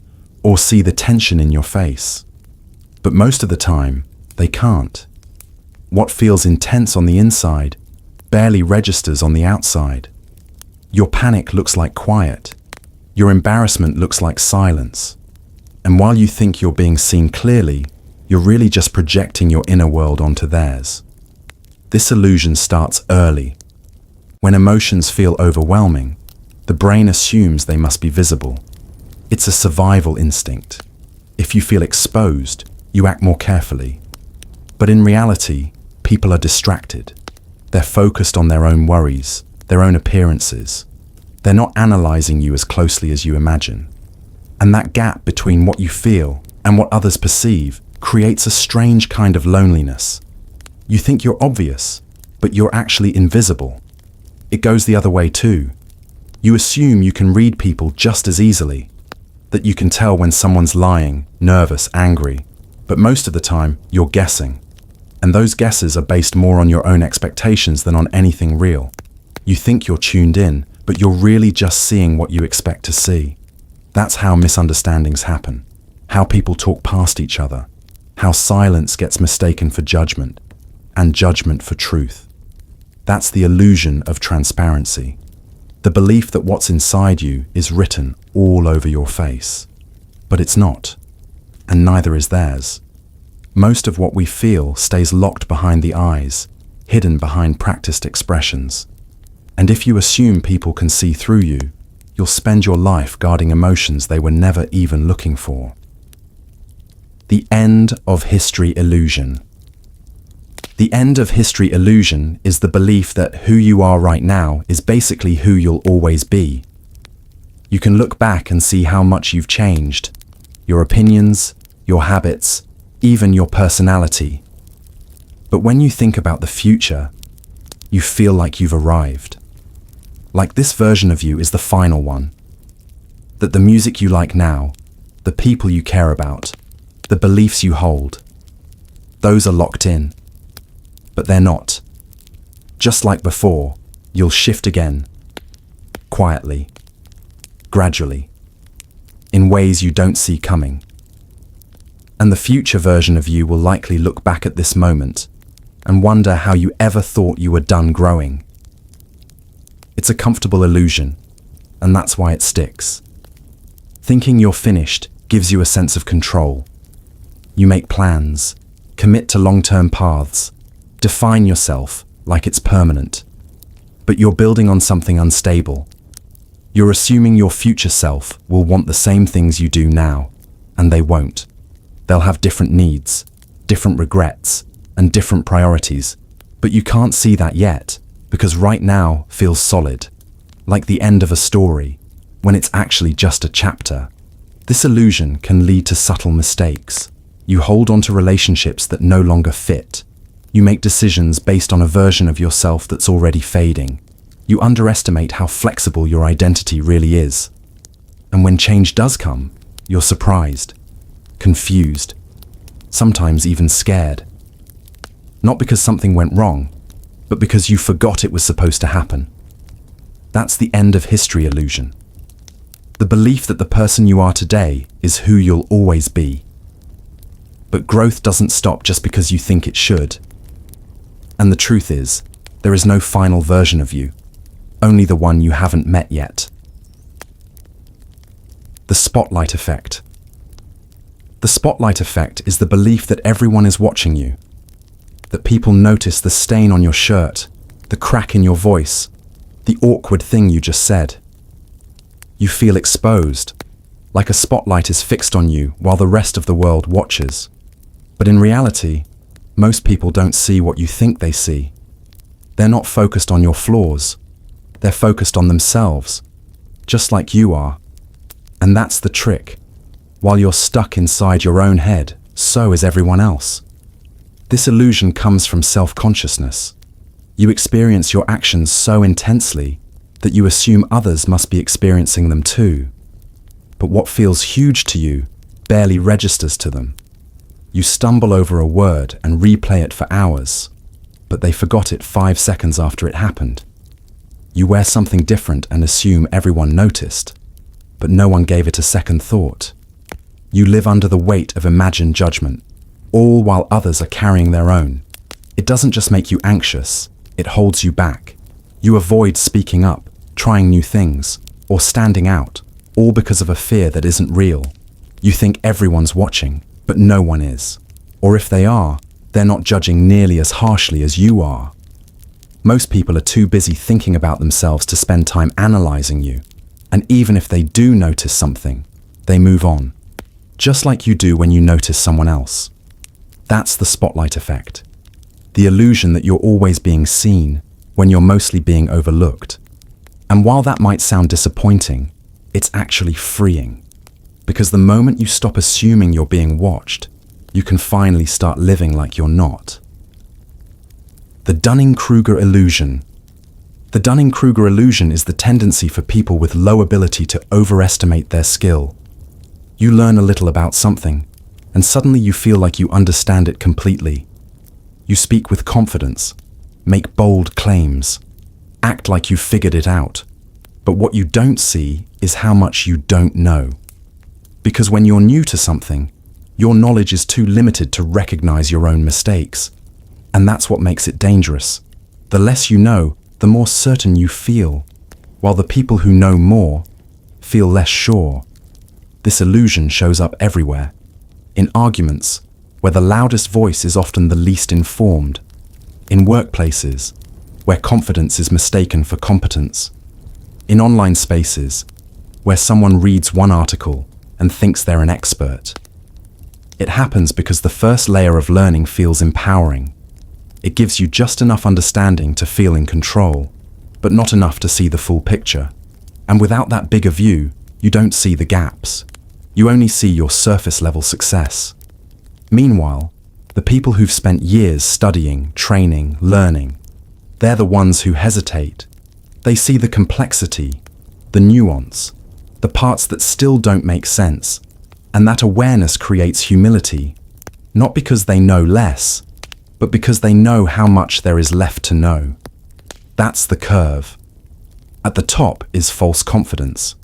or see the tension in your face. But most of the time, they can't. What feels intense on the inside barely registers on the outside. Your panic looks like quiet. Your embarrassment looks like silence. And while you think you're being seen clearly, you're really just projecting your inner world onto theirs. This illusion starts early. When emotions feel overwhelming, the brain assumes they must be visible. It's a survival instinct. If you feel exposed, you act more carefully. But in reality, people are distracted. They're focused on their own worries, their own appearances. They're not analyzing you as closely as you imagine. And that gap between what you feel and what others perceive creates a strange kind of loneliness. You think you're obvious, but you're actually invisible. It goes the other way too. You assume you can read people just as easily, that you can tell when someone's lying, nervous, angry, but most of the time you're guessing. And those guesses are based more on your own expectations than on anything real. You think you're tuned in, but you're really just seeing what you expect to see. That's how misunderstandings happen, how people talk past each other, how silence gets mistaken for judgment, and judgment for truth. That's the illusion of transparency, the belief that what's inside you is written all over your face. But it's not, and neither is theirs. Most of what we feel stays locked behind the eyes, hidden behind practiced expressions. And if you assume people can see through you, you'll spend your life guarding emotions they were never even looking for. The end of history illusion. The end of history illusion is the belief that who you are right now is basically who you'll always be. You can look back and see how much you've changed, your opinions, your habits, even your personality. But when you think about the future, you feel like you've arrived. Like this version of you is the final one. That the music you like now, the people you care about, the beliefs you hold, those are locked in. But they're not. Just like before, you'll shift again. Quietly. Gradually. In ways you don't see coming. And the future version of you will likely look back at this moment and wonder how you ever thought you were done growing. It's a comfortable illusion, and that's why it sticks. Thinking you're finished gives you a sense of control. You make plans, commit to long-term paths, define yourself like it's permanent. But you're building on something unstable. You're assuming your future self will want the same things you do now, and they won't. They'll have different needs, different regrets, and different priorities, but you can't see that yet, because right now feels solid, like the end of a story, when it's actually just a chapter. This illusion can lead to subtle mistakes. You hold on to relationships that no longer fit. You make decisions based on a version of yourself that's already fading. You underestimate how flexible your identity really is. And when change does come, you're surprised, confused, sometimes even scared. Not because something went wrong, but because you forgot it was supposed to happen. That's the end of history illusion. The belief that the person you are today is who you'll always be. But growth doesn't stop just because you think it should. And the truth is, there is no final version of you, only the one you haven't met yet. The spotlight effect. The spotlight effect is the belief that everyone is watching you, that people notice the stain on your shirt, the crack in your voice, the awkward thing you just said. You feel exposed, like a spotlight is fixed on you while the rest of the world watches. But in reality, most people don't see what you think they see. They're not focused on your flaws. They're focused on themselves, just like you are. And that's the trick. While you're stuck inside your own head, so is everyone else. This illusion comes from self-consciousness. You experience your actions so intensely that you assume others must be experiencing them too. But what feels huge to you barely registers to them. You stumble over a word and replay it for hours, but they forgot it 5 seconds after it happened. You wear something different and assume everyone noticed, but no one gave it a second thought. You live under the weight of imagined judgment, all while others are carrying their own. It doesn't just make you anxious, it holds you back. You avoid speaking up, trying new things, or standing out, all because of a fear that isn't real. You think everyone's watching, but no one is. Or if they are, they're not judging nearly as harshly as you are. Most people are too busy thinking about themselves to spend time analyzing you. And even if they do notice something, they move on. Just like you do when you notice someone else. That's the spotlight effect. The illusion that you're always being seen when you're mostly being overlooked. And while that might sound disappointing, it's actually freeing. Because the moment you stop assuming you're being watched, you can finally start living like you're not. The Dunning-Kruger Illusion. The Dunning-Kruger Illusion is the tendency for people with low ability to overestimate their skill. You learn a little about something, and suddenly you feel like you understand it completely. You speak with confidence, make bold claims, act like you figured it out. But what you don't see is how much you don't know. Because when you're new to something, your knowledge is too limited to recognize your own mistakes. And that's what makes it dangerous. The less you know, the more certain you feel, while the people who know more feel less sure. This illusion shows up everywhere. In arguments, where the loudest voice is often the least informed. In workplaces, where confidence is mistaken for competence. In online spaces, where someone reads one article and thinks they're an expert. It happens because the first layer of learning feels empowering. It gives you just enough understanding to feel in control, but not enough to see the full picture. And without that bigger view, you don't see the gaps. You only see your surface-level success. Meanwhile, the people who've spent years studying, training, learning, they're the ones who hesitate. They see the complexity, the nuance, the parts that still don't make sense, and that awareness creates humility, not because they know less, but because they know how much there is left to know. That's the curve. At the top is false confidence.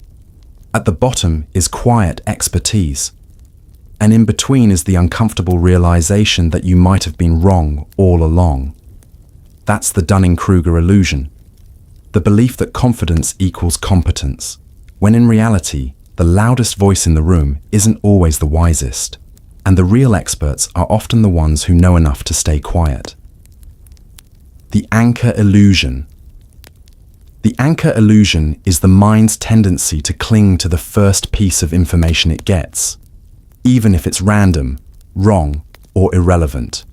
At the bottom is quiet expertise. And in between is the uncomfortable realization that you might have been wrong all along. That's the Dunning-Kruger Illusion. The belief that confidence equals competence, when in reality, the loudest voice in the room isn't always the wisest, and the real experts are often the ones who know enough to stay quiet. The anchor illusion. The anchor illusion is the mind's tendency to cling to the first piece of information it gets, even if it's random, wrong, or irrelevant.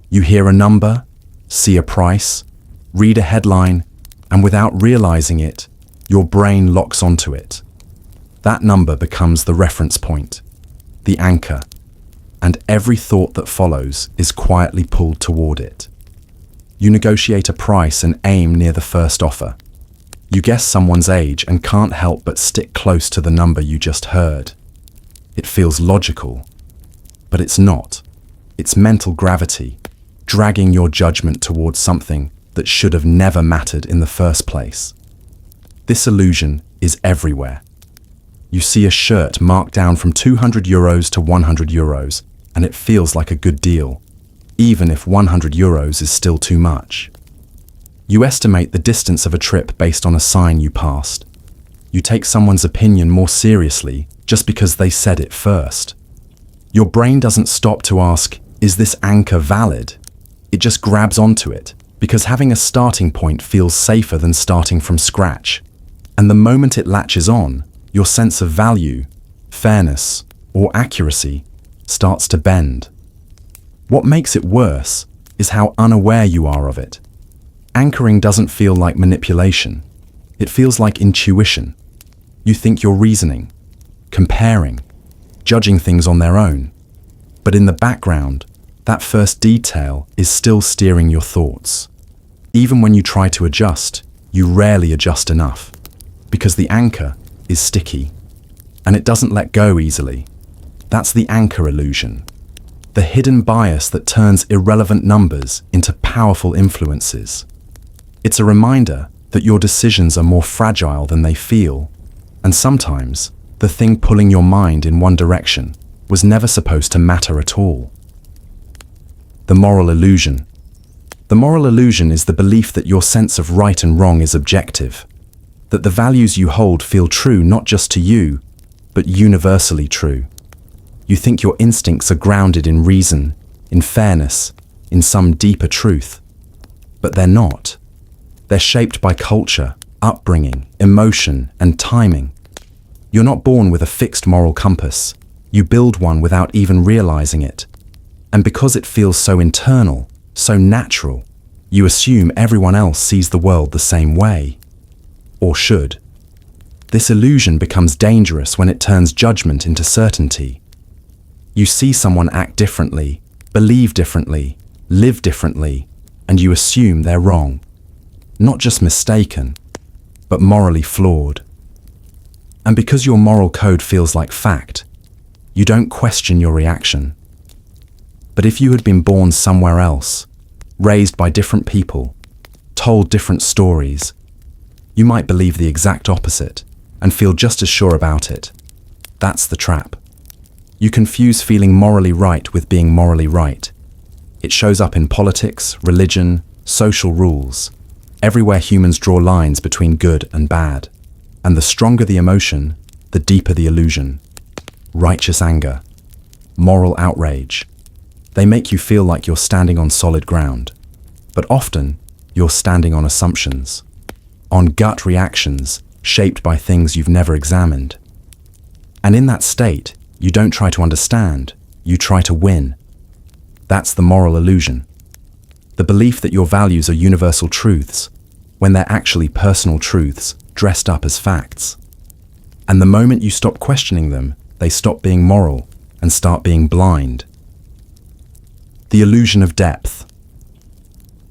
You hear a number, see a price, read a headline, and without realizing it, your brain locks onto it. That number becomes the reference point, the anchor, and every thought that follows is quietly pulled toward it. You negotiate a price and aim near the first offer. You guess someone's age and can't help but stick close to the number you just heard. It feels logical, but it's not. It's mental gravity, dragging your judgment towards something that should have never mattered in the first place. This illusion is everywhere. You see a shirt marked down from €200 to €100, and it feels like a good deal, even if €100 is still too much. You estimate the distance of a trip based on a sign you passed. You take someone's opinion more seriously just because they said it first. Your brain doesn't stop to ask, is this anchor valid? It just grabs onto it, because having a starting point feels safer than starting from scratch. And the moment it latches on, your sense of value, fairness, or accuracy starts to bend. What makes it worse is how unaware you are of it. Anchoring doesn't feel like manipulation. It feels like intuition. You think you're reasoning, comparing, judging things on their own. But in the background, that first detail is still steering your thoughts. Even when you try to adjust, you rarely adjust enough, because the anchor is sticky, and it doesn't let go easily. That's the anchor illusion, the hidden bias that turns irrelevant numbers into powerful influences. It's a reminder that your decisions are more fragile than they feel, and sometimes the thing pulling your mind in one direction was never supposed to matter at all. The moral illusion. The moral illusion is the belief that your sense of right and wrong is objective, that the values you hold feel true not just to you, but universally true. You think your instincts are grounded in reason, in fairness, in some deeper truth. But they're not. They're shaped by culture, upbringing, emotion, and timing. You're not born with a fixed moral compass. You build one without even realizing it. And because it feels so internal, so natural, you assume everyone else sees the world the same way. Or should. This illusion becomes dangerous when it turns judgment into certainty. You see someone act differently, believe differently, live differently, and you assume they're wrong. Not just mistaken, but morally flawed. And because your moral code feels like fact, you don't question your reaction. But if you had been born somewhere else, raised by different people, told different stories. You might believe the exact opposite and feel just as sure about it. That's the trap. You confuse feeling morally right with being morally right. It shows up in politics, religion, social rules, everywhere humans draw lines between good and bad. And the stronger the emotion, the deeper the illusion. Righteous anger, moral outrage. They make you feel like you're standing on solid ground. But often, you're standing on assumptions, on gut reactions shaped by things you've never examined. And in that state, you don't try to understand, you try to win. That's the moral illusion. The belief that your values are universal truths, when they're actually personal truths dressed up as facts. And the moment you stop questioning them, they stop being moral and start being blind. The illusion of depth.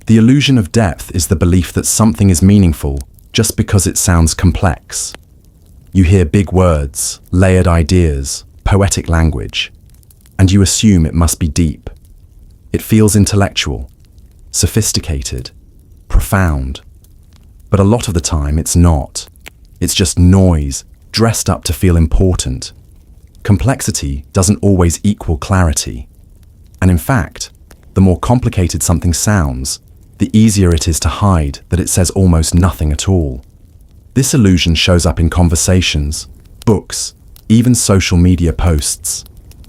The illusion of depth is the belief that something is meaningful just because it sounds complex. You hear big words, layered ideas, poetic language, and you assume it must be deep. It feels intellectual, sophisticated, profound. But a lot of the time it's not. It's just noise, dressed up to feel important. Complexity doesn't always equal clarity. And in fact, the more complicated something sounds, the easier it is to hide that it says almost nothing at all. This illusion shows up in conversations, books, even social media posts.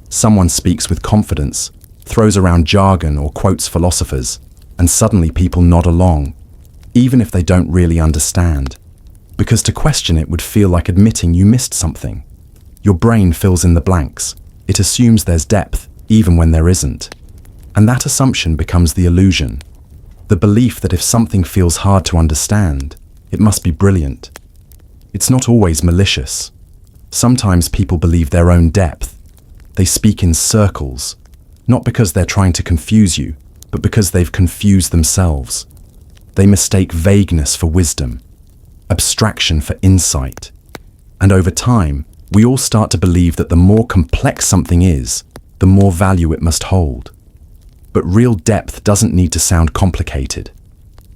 Someone speaks with confidence, throws around jargon or quotes philosophers, and suddenly people nod along, even if they don't really understand. Because to question it would feel like admitting you missed something. Your brain fills in the blanks. It assumes there's depth, even when there isn't. And that assumption becomes the illusion. The belief that if something feels hard to understand, it must be brilliant. It's not always malicious. Sometimes people believe their own depth. They speak in circles, not because they're trying to confuse you, but because they've confused themselves. They mistake vagueness for wisdom, abstraction for insight. And over time, we all start to believe that the more complex something is, the more value it must hold. But real depth doesn't need to sound complicated.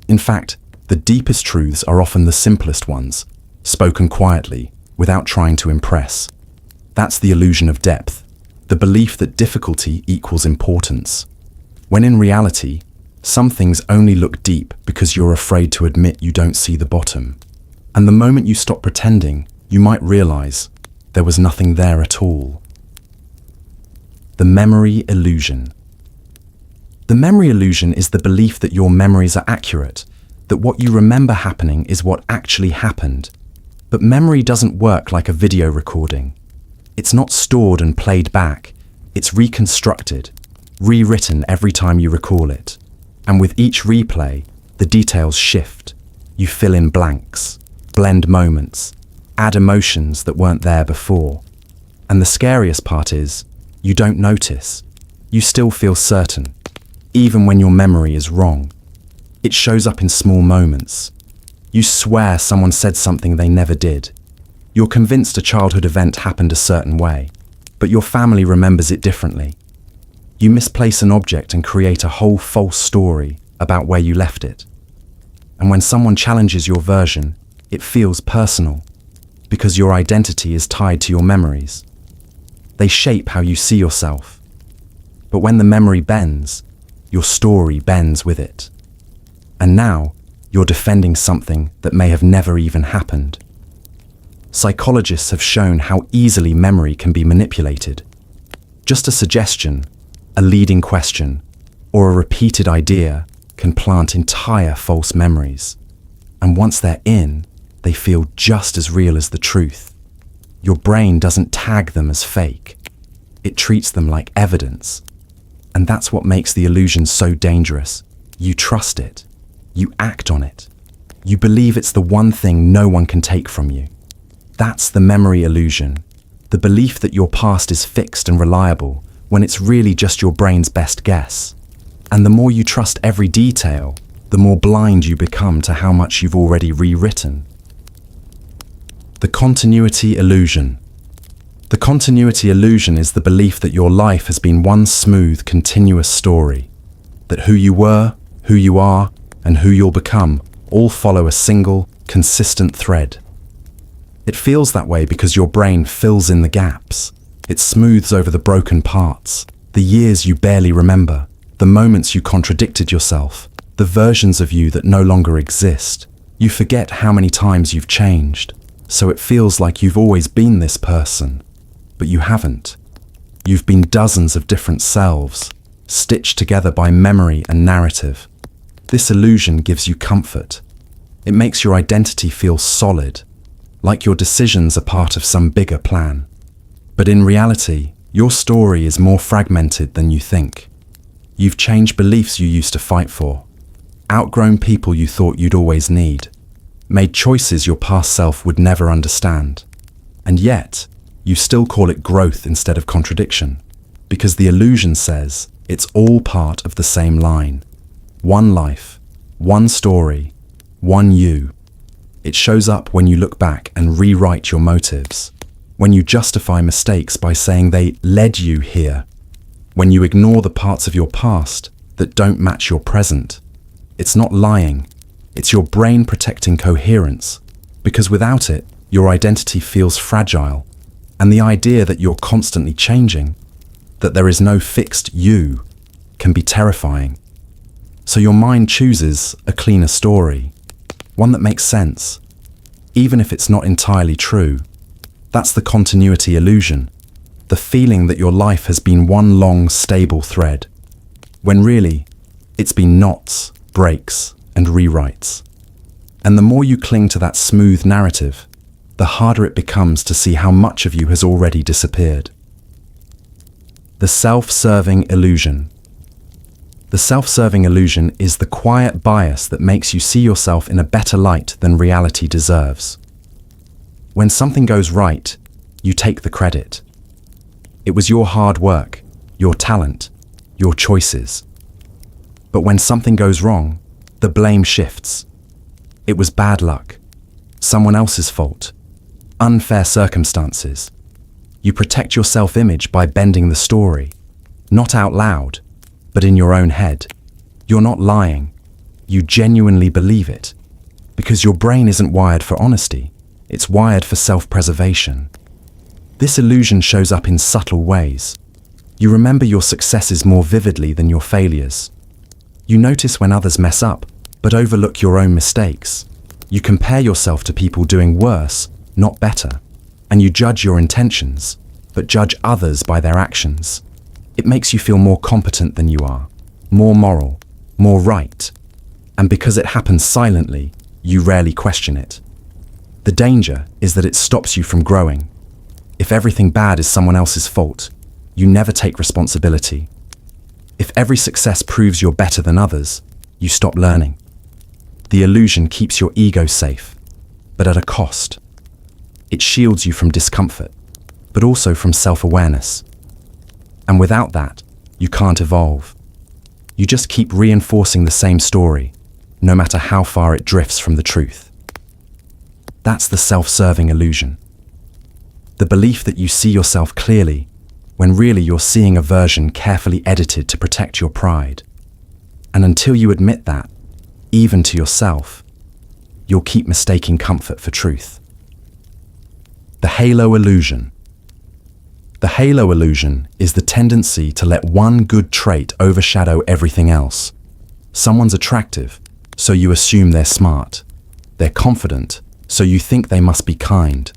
In fact, the deepest truths are often the simplest ones, spoken quietly, without trying to impress. That's the illusion of depth, the belief that difficulty equals importance. When in reality, some things only look deep because you're afraid to admit you don't see the bottom. And the moment you stop pretending, you might realize there was nothing there at all. The memory illusion. The memory illusion is the belief that your memories are accurate, that what you remember happening is what actually happened. But memory doesn't work like a video recording. It's not stored and played back. It's reconstructed, rewritten every time you recall it. And with each replay, the details shift. You fill in blanks, blend moments, add emotions that weren't there before. And the scariest part is, you don't notice. You still feel certain, even when your memory is wrong. It shows up in small moments. You swear someone said something they never did. You're convinced a childhood event happened a certain way, but your family remembers it differently. You misplace an object and create a whole false story about where you left it. And when someone challenges your version, it feels personal, because your identity is tied to your memories. They shape how you see yourself. But when the memory bends, your story bends with it. And now, you're defending something that may have never even happened. Psychologists have shown how easily memory can be manipulated. Just a suggestion, a leading question, or a repeated idea can plant entire false memories. And once they're in, they feel just as real as the truth. Your brain doesn't tag them as fake. It treats them like evidence. And that's what makes the illusion so dangerous. You trust it. You act on it. You believe it's the one thing no one can take from you. That's the memory illusion, the belief that your past is fixed and reliable when it's really just your brain's best guess. And the more you trust every detail, the more blind you become to how much you've already rewritten. The continuity illusion. The continuity illusion is the belief that your life has been one smooth, continuous story, that who you were, who you are, and who you'll become all follow a single, consistent thread. It feels that way because your brain fills in the gaps. It smooths over the broken parts, the years you barely remember, the moments you contradicted yourself, the versions of you that no longer exist. You forget how many times you've changed, so it feels like you've always been this person. But you haven't. You've been dozens of different selves, stitched together by memory and narrative. This illusion gives you comfort. It makes your identity feel solid, like your decisions are part of some bigger plan. But in reality, your story is more fragmented than you think. You've changed beliefs you used to fight for, outgrown people you thought you'd always need, made choices your past self would never understand. And yet, you still call it growth instead of contradiction, because the illusion says it's all part of the same line. One life, one story, one you. It shows up when you look back and rewrite your motives, when you justify mistakes by saying they led you here, when you ignore the parts of your past that don't match your present. It's not lying, it's your brain protecting coherence, because without it, your identity feels fragile, and the idea that you're constantly changing, that there is no fixed you, can be terrifying. So your mind chooses a cleaner story, one that makes sense, even if it's not entirely true. That's the continuity illusion, the feeling that your life has been one long, stable thread, when really, it's been knots, breaks, and rewrites. And the more you cling to that smooth narrative, the harder it becomes to see how much of you has already disappeared. The self-serving illusion. The self-serving illusion is the quiet bias that makes you see yourself in a better light than reality deserves. When something goes right, you take the credit. It was your hard work, your talent, your choices. But when something goes wrong, the blame shifts. It was bad luck, someone else's fault, unfair circumstances. You protect your self-image by bending the story, not out loud, but in your own head. You're not lying. You genuinely believe it, because your brain isn't wired for honesty. It's wired for self-preservation. This illusion shows up in subtle ways. You remember your successes more vividly than your failures. You notice when others mess up, but overlook your own mistakes. You compare yourself to people doing worse, not better. And you judge your intentions, but judge others by their actions. It makes you feel more competent than you are, more moral, more right. And because it happens silently, you rarely question it. The danger is that it stops you from growing. If everything bad is someone else's fault, you never take responsibility. If every success proves you're better than others, you stop learning. The illusion keeps your ego safe, but at a cost. It shields you from discomfort, but also from self-awareness. And without that, you can't evolve. You just keep reinforcing the same story, no matter how far it drifts from the truth. That's the self-serving illusion. The belief that you see yourself clearly, when really you're seeing a version carefully edited to protect your pride. And until you admit that, even to yourself, you'll keep mistaking comfort for truth. The halo illusion. The halo illusion is the tendency to let one good trait overshadow everything else. Someone's attractive, so you assume they're smart. They're confident, so you think they must be kind.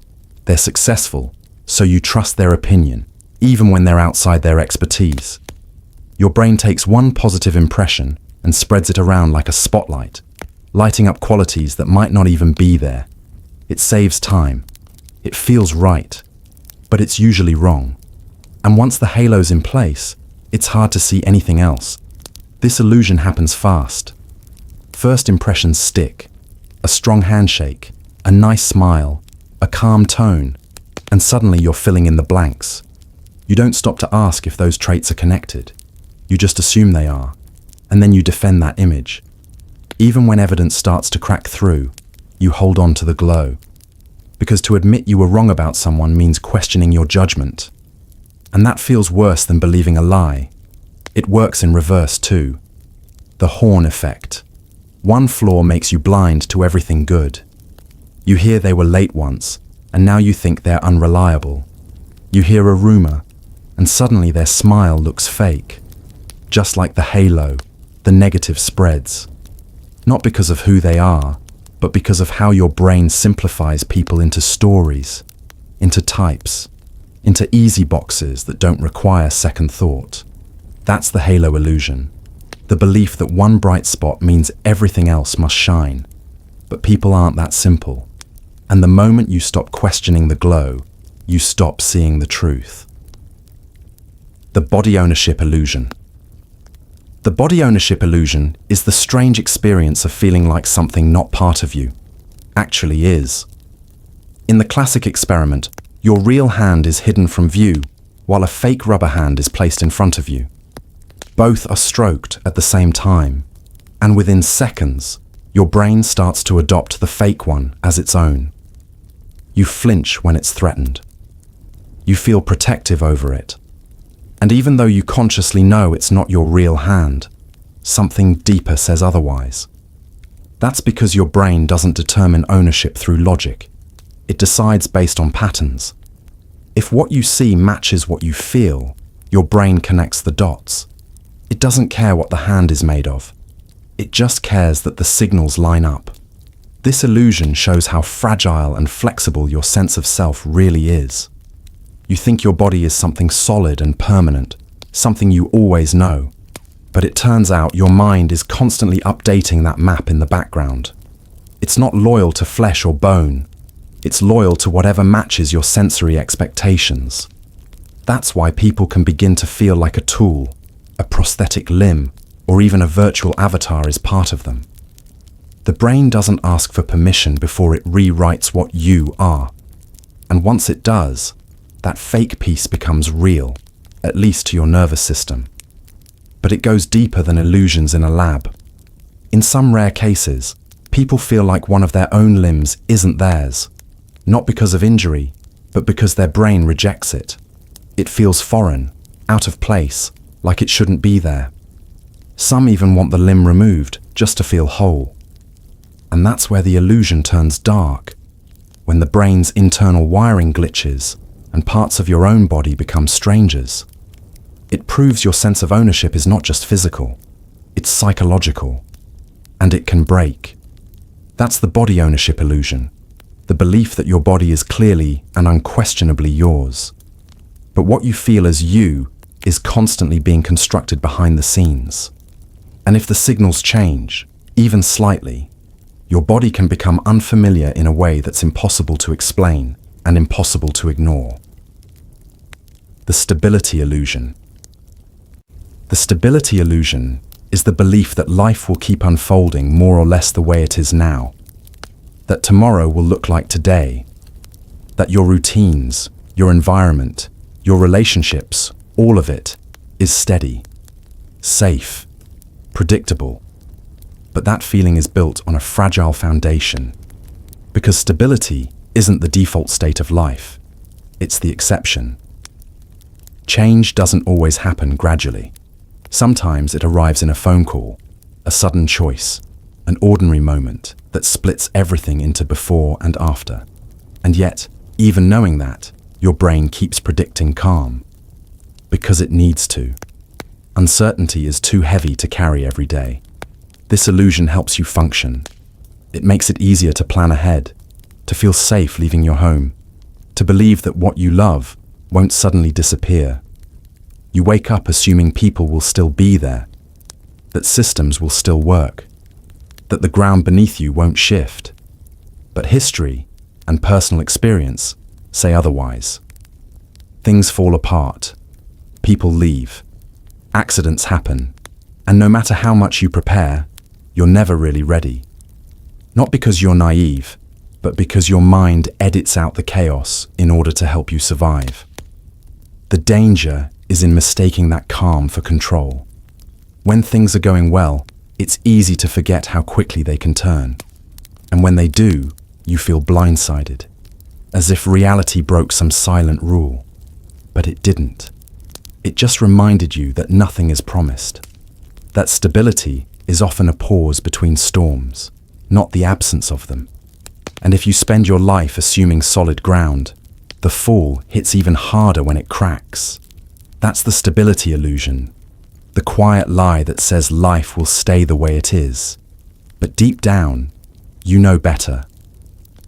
They're successful, so you trust their opinion, even when they're outside their expertise. Your brain takes one positive impression and spreads it around like a spotlight, lighting up qualities that might not even be there. It saves time. It feels right, but it's usually wrong. And once the halo's in place, it's hard to see anything else. This illusion happens fast. First impressions stick. A strong handshake, a nice smile, a calm tone, and suddenly you're filling in the blanks. You don't stop to ask if those traits are connected. You just assume they are, and then you defend that image. Even when evidence starts to crack through, you hold on to the glow. Because to admit you were wrong about someone means questioning your judgment. And that feels worse than believing a lie. It works in reverse too. the horn effect. One flaw makes you blind to everything good. You hear they were late once, and now you think they're unreliable. You hear a rumor, and suddenly their smile looks fake. Just like the halo, the negative spreads. Not because of who they are, but because of how your brain simplifies people into stories, into types, into easy boxes that don't require second thought. That's the halo illusion. The belief that one bright spot means everything else must shine. But people aren't that simple. And the moment you stop questioning the glow, you stop seeing the truth. The body ownership illusion. The body ownership illusion is the strange experience of feeling like something not part of you actually is. In the classic experiment, your real hand is hidden from view, while a fake rubber hand is placed in front of you. Both are stroked at the same time, and within seconds, your brain starts to adopt the fake one as its own. You flinch when it's threatened. You feel protective over it. And even though you consciously know it's not your real hand, something deeper says otherwise. That's because your brain doesn't determine ownership through logic. It decides based on patterns. If what you see matches what you feel, your brain connects the dots. It doesn't care what the hand is made of. It just cares that the signals line up. This illusion shows how fragile and flexible your sense of self really is. You think your body is something solid and permanent, something you always know. But it turns out your mind is constantly updating that map in the background. It's not loyal to flesh or bone. It's loyal to whatever matches your sensory expectations. That's why people can begin to feel like a tool, a prosthetic limb, or even a virtual avatar is part of them. The brain doesn't ask for permission before it rewrites what you are. And once it does, that fake piece becomes real, at least to your nervous system. But it goes deeper than illusions in a lab. In some rare cases, people feel like one of their own limbs isn't theirs, not because of injury, but because their brain rejects it. It feels foreign, out of place, like it shouldn't be there. Some even want the limb removed just to feel whole. And that's where the illusion turns dark, when the brain's internal wiring glitches and parts of your own body become strangers. It proves your sense of ownership is not just physical, it's psychological, and it can break. That's the body ownership illusion, the belief that your body is clearly and unquestionably yours. But what you feel as you is constantly being constructed behind the scenes. And if the signals change, even slightly, your body can become unfamiliar in a way that's impossible to explain and impossible to ignore. The stability illusion. The stability illusion is the belief that life will keep unfolding more or less the way it is now, that tomorrow will look like today, that your routines, your environment, your relationships, all of it is steady, safe, predictable. But that feeling is built on a fragile foundation, because stability isn't the default state of life, it's the exception. Change doesn't always happen gradually. Sometimes it arrives in a phone call, a sudden choice, an ordinary moment that splits everything into before and after. And yet, even knowing that, your brain keeps predicting calm, because it needs to. Uncertainty is too heavy to carry every day. This illusion helps you function. It makes it easier to plan ahead, to feel safe leaving your home, to believe that what you love won't suddenly disappear. You wake up assuming people will still be there, that systems will still work, that the ground beneath you won't shift. But history and personal experience say otherwise. Things fall apart, people leave, accidents happen, and no matter how much you prepare, you're never really ready. Not because you're naive, but because your mind edits out the chaos in order to help you survive. The danger is in mistaking that calm for control. When things are going well, it's easy to forget how quickly they can turn. And when they do, you feel blindsided, as if reality broke some silent rule. But it didn't. It just reminded you that nothing is promised, that stability is often a pause between storms, not the absence of them. And if you spend your life assuming solid ground, the fall hits even harder when it cracks. That's the stability illusion, the quiet lie that says life will stay the way it is. But deep down, you know better.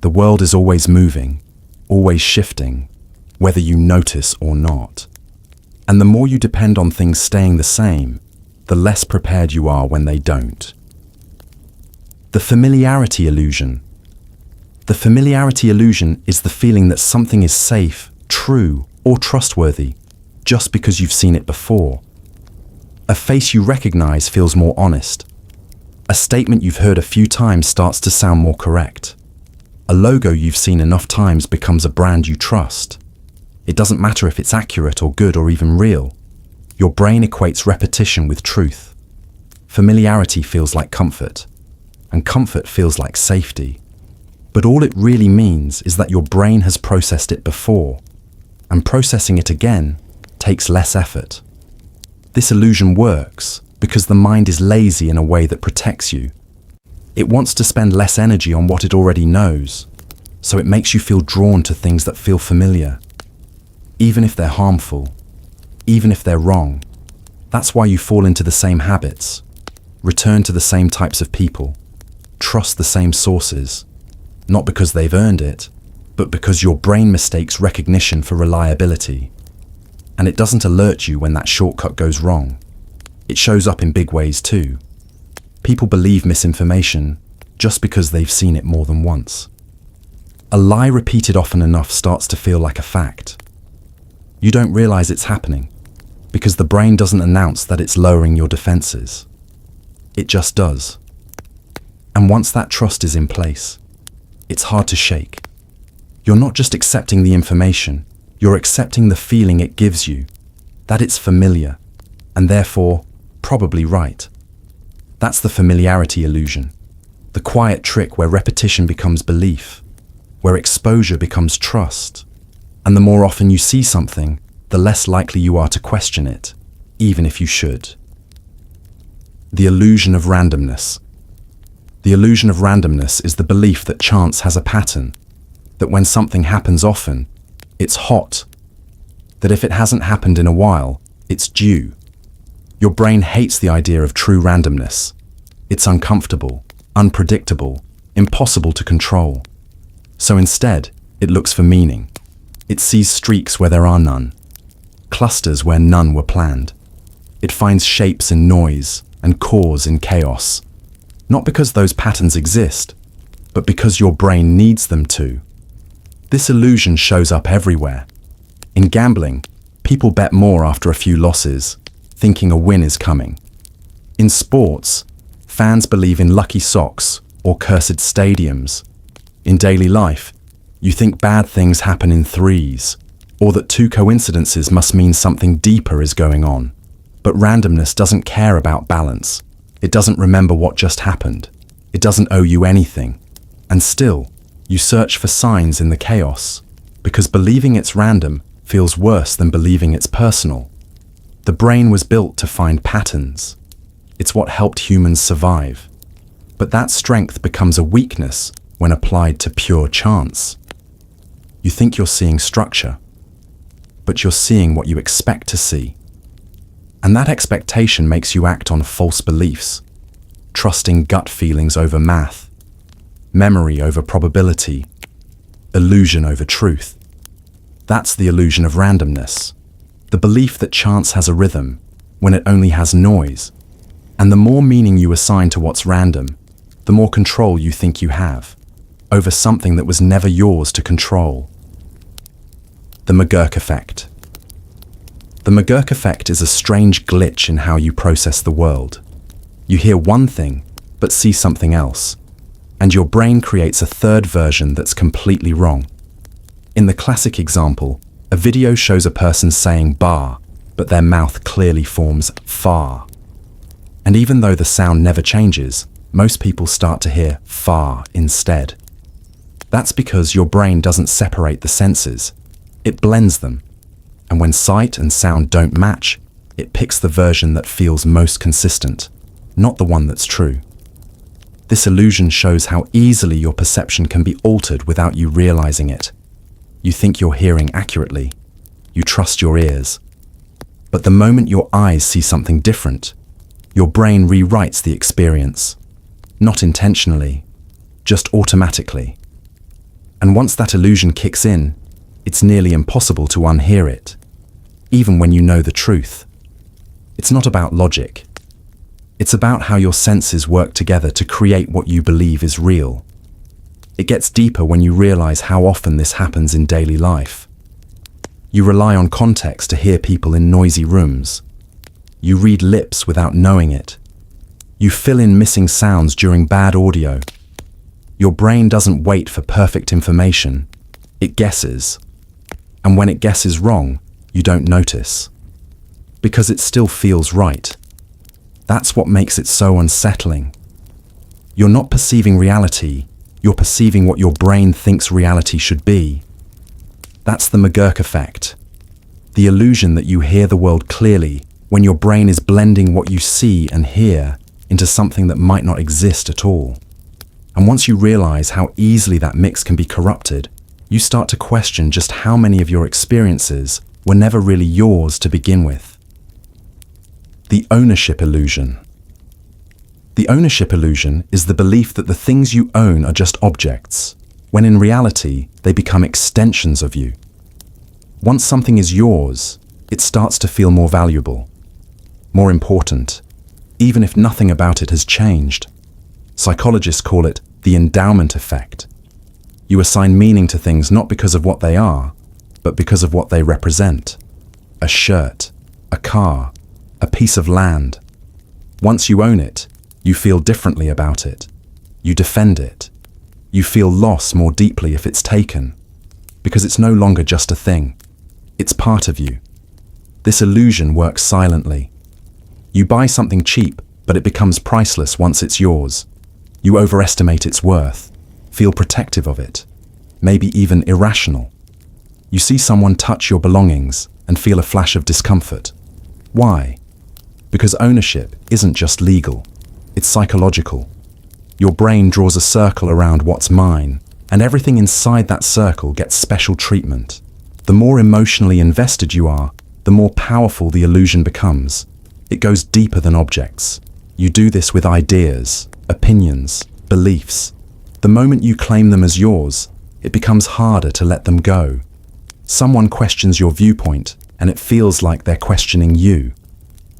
The world is always moving, always shifting, whether you notice or not. And the more you depend on things staying the same, the less prepared you are when they don't. The Familiarity Illusion. The Familiarity Illusion is the feeling that something is safe, true, or trustworthy just because you've seen it before. A face you recognize feels more honest. A statement you've heard a few times starts to sound more correct. A logo you've seen enough times becomes a brand you trust. It doesn't matter if it's accurate or good or even real. Your brain equates repetition with truth. Familiarity feels like comfort, and comfort feels like safety. But all it really means is that your brain has processed it before, and processing it again takes less effort. This illusion works because the mind is lazy in a way that protects you. It wants to spend less energy on what it already knows, so it makes you feel drawn to things that feel familiar, even if they're harmful, even if they're wrong. That's why you fall into the same habits, return to the same types of people, trust the same sources, not because they've earned it, but because your brain mistakes recognition for reliability. And it doesn't alert you when that shortcut goes wrong. It shows up in big ways too. People believe misinformation just because they've seen it more than once. A lie repeated often enough starts to feel like a fact. You don't realize it's happening because the brain doesn't announce that it's lowering your defenses. It just does. And once that trust is in place, it's hard to shake. You're not just accepting the information, you're accepting the feeling it gives you, that it's familiar, and therefore, probably right. That's the familiarity illusion, the quiet trick where repetition becomes belief, where exposure becomes trust, and the more often you see something, the less likely you are to question it, even if you should. The illusion of randomness. The illusion of randomness is the belief that chance has a pattern, that when something happens often, it's hot, that if it hasn't happened in a while, it's due. Your brain hates the idea of true randomness. It's uncomfortable, unpredictable, impossible to control. So instead, it looks for meaning. It sees streaks where there are none, clusters where none were planned. It finds shapes in noise and cause in chaos. Not because those patterns exist, but because your brain needs them to. This illusion shows up everywhere. In gambling, people bet more after a few losses, thinking a win is coming. In sports, fans believe in lucky socks or cursed stadiums. In daily life, you think bad things happen in threes, or that two coincidences must mean something deeper is going on. But randomness doesn't care about balance. It doesn't remember what just happened. It doesn't owe you anything. And still, you search for signs in the chaos, because believing it's random feels worse than believing it's personal. The brain was built to find patterns. It's what helped humans survive. But that strength becomes a weakness when applied to pure chance. You think you're seeing structure, but you're seeing what you expect to see. And that expectation makes you act on false beliefs, trusting gut feelings over math, memory over probability, illusion over truth. That's the illusion of randomness, the belief that chance has a rhythm when it only has noise. And the more meaning you assign to what's random, the more control you think you have over something that was never yours to control. The McGurk Effect. The McGurk Effect is a strange glitch in how you process the world. You hear one thing, but see something else, and your brain creates a third version that's completely wrong. In the classic example, a video shows a person saying bar, but their mouth clearly forms far. And even though the sound never changes, most people start to hear far instead. That's because your brain doesn't separate the senses, it blends them. And when sight and sound don't match, it picks the version that feels most consistent, not the one that's true. This illusion shows how easily your perception can be altered without you realizing it. You think you're hearing accurately. You trust your ears. But the moment your eyes see something different, your brain rewrites the experience. Not intentionally, just automatically. And once that illusion kicks in, it's nearly impossible to unhear it, even when you know the truth. It's not about logic. It's about how your senses work together to create what you believe is real. It gets deeper when you realize how often this happens in daily life. You rely on context to hear people in noisy rooms. You read lips without knowing it. You fill in missing sounds during bad audio. Your brain doesn't wait for perfect information. It guesses. And when it guesses wrong, you don't notice. Because it still feels right. That's what makes it so unsettling. You're not perceiving reality, you're perceiving what your brain thinks reality should be. That's the McGurk Effect. The illusion that you hear the world clearly when your brain is blending what you see and hear into something that might not exist at all. And once you realize how easily that mix can be corrupted, you start to question just how many of your experiences were never really yours to begin with. The ownership illusion. The ownership illusion is the belief that the things you own are just objects, when in reality, they become extensions of you. Once something is yours, it starts to feel more valuable, more important, even if nothing about it has changed. Psychologists call it the endowment effect. You assign meaning to things not because of what they are, but because of what they represent. A shirt, a car, a piece of land. Once you own it, you feel differently about it. You defend it. You feel loss more deeply if it's taken, because it's no longer just a thing. It's part of you. This illusion works silently. You buy something cheap, but it becomes priceless once it's yours. You overestimate its worth, feel protective of it, maybe even irrational. You see someone touch your belongings and feel a flash of discomfort. Why? Because ownership isn't just legal, it's psychological. Your brain draws a circle around what's mine, and everything inside that circle gets special treatment. The more emotionally invested you are, the more powerful the illusion becomes. It goes deeper than objects. You do this with ideas, opinions, beliefs. The moment you claim them as yours, it becomes harder to let them go. Someone questions your viewpoint, and it feels like they're questioning you.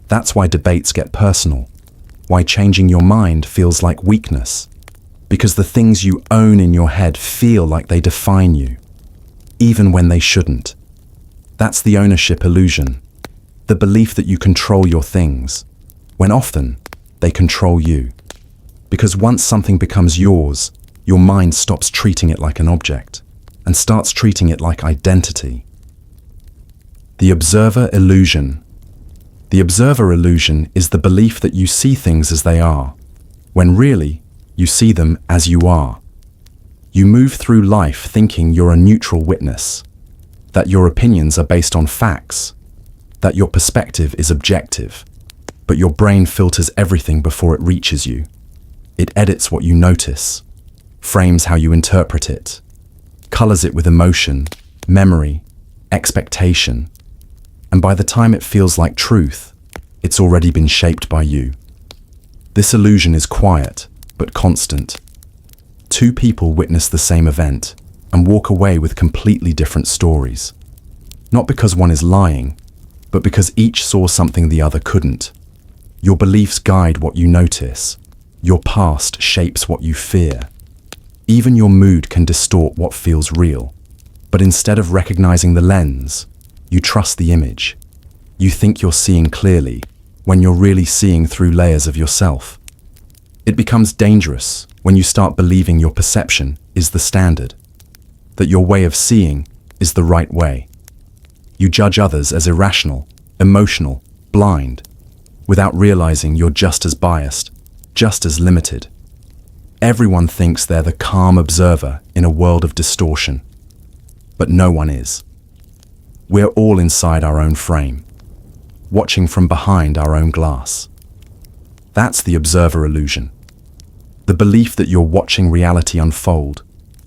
That's why debates get personal, why changing your mind feels like weakness, because the things you own in your head feel like they define you, even when they shouldn't. That's the ownership illusion, the belief that you control your things, when often they control you. Because once something becomes yours, your mind stops treating it like an object and starts treating it like identity. The observer illusion. The observer illusion is the belief that you see things as they are, when really, you see them as you are. You move through life thinking you're a neutral witness, that your opinions are based on facts, that your perspective is objective, but your brain filters everything before it reaches you. It edits what you notice, frames how you interpret it, colors it with emotion, memory, expectation, and by the time it feels like truth, it's already been shaped by you. This illusion is quiet, but constant. Two people witness the same event and walk away with completely different stories. Not because one is lying, but because each saw something the other couldn't. Your beliefs guide what you notice. Your past shapes what you fear. Even your mood can distort what feels real. But instead of recognizing the lens, you trust the image. You think you're seeing clearly, when you're really seeing through layers of yourself. It becomes dangerous when you start believing your perception is the standard, that your way of seeing is the right way. You judge others as irrational, emotional, blind, without realizing you're just as biased, just as limited. Everyone thinks they're the calm observer in a world of distortion, but no one is. We're all inside our own frame, watching from behind our own glass. That's the observer illusion. The belief that you're watching reality unfold,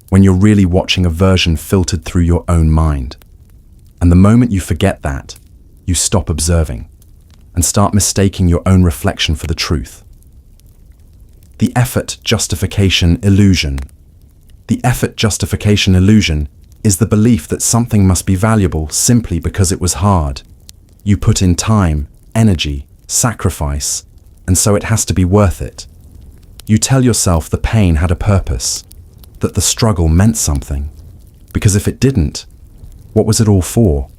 when you're really watching a version filtered through your own mind. And the moment you forget that, you stop observing and start mistaking your own reflection for the truth. The effort justification illusion. The effort justification illusion is the belief that something must be valuable simply because it was hard. You put in time, energy, sacrifice, and so it has to be worth it. You tell yourself the pain had a purpose, that the struggle meant something, because if it didn't, what was it all for?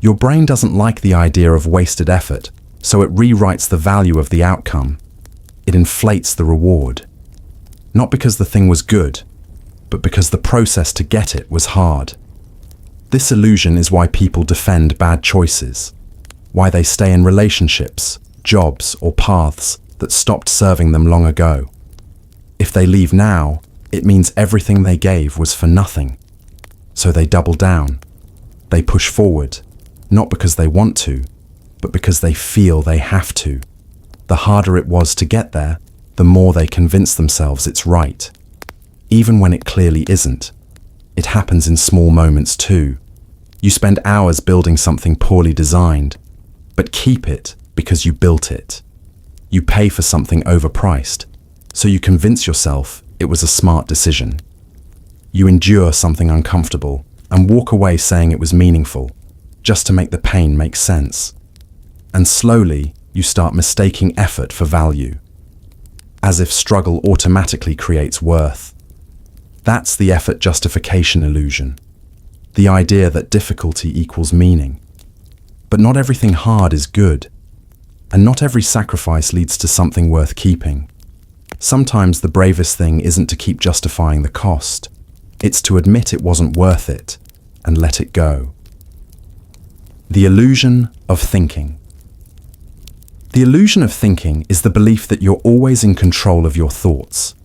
Your brain doesn't like the idea of wasted effort, so it rewrites the value of the outcome. It inflates the reward. Not because the thing was good, but because the process to get it was hard. This illusion is why people defend bad choices, why they stay in relationships, jobs, or paths that stopped serving them long ago. If they leave now, it means everything they gave was for nothing. So they double down. They push forward, not because they want to, but because they feel they have to. The harder it was to get there, the more they convince themselves it's right. Even when it clearly isn't. It happens in small moments too. You spend hours building something poorly designed, but keep it because you built it. You pay for something overpriced, so you convince yourself it was a smart decision. You endure something uncomfortable and walk away saying it was meaningful, just to make the pain make sense. And slowly, you start mistaking effort for value, as if struggle automatically creates worth. That's the effort justification illusion, the idea that difficulty equals meaning. But not everything hard is good, and not every sacrifice leads to something worth keeping. Sometimes the bravest thing isn't to keep justifying the cost, it's to admit it wasn't worth it and let it go. The illusion of thinking. The illusion of thinking is the belief that you're always in control of your thoughts,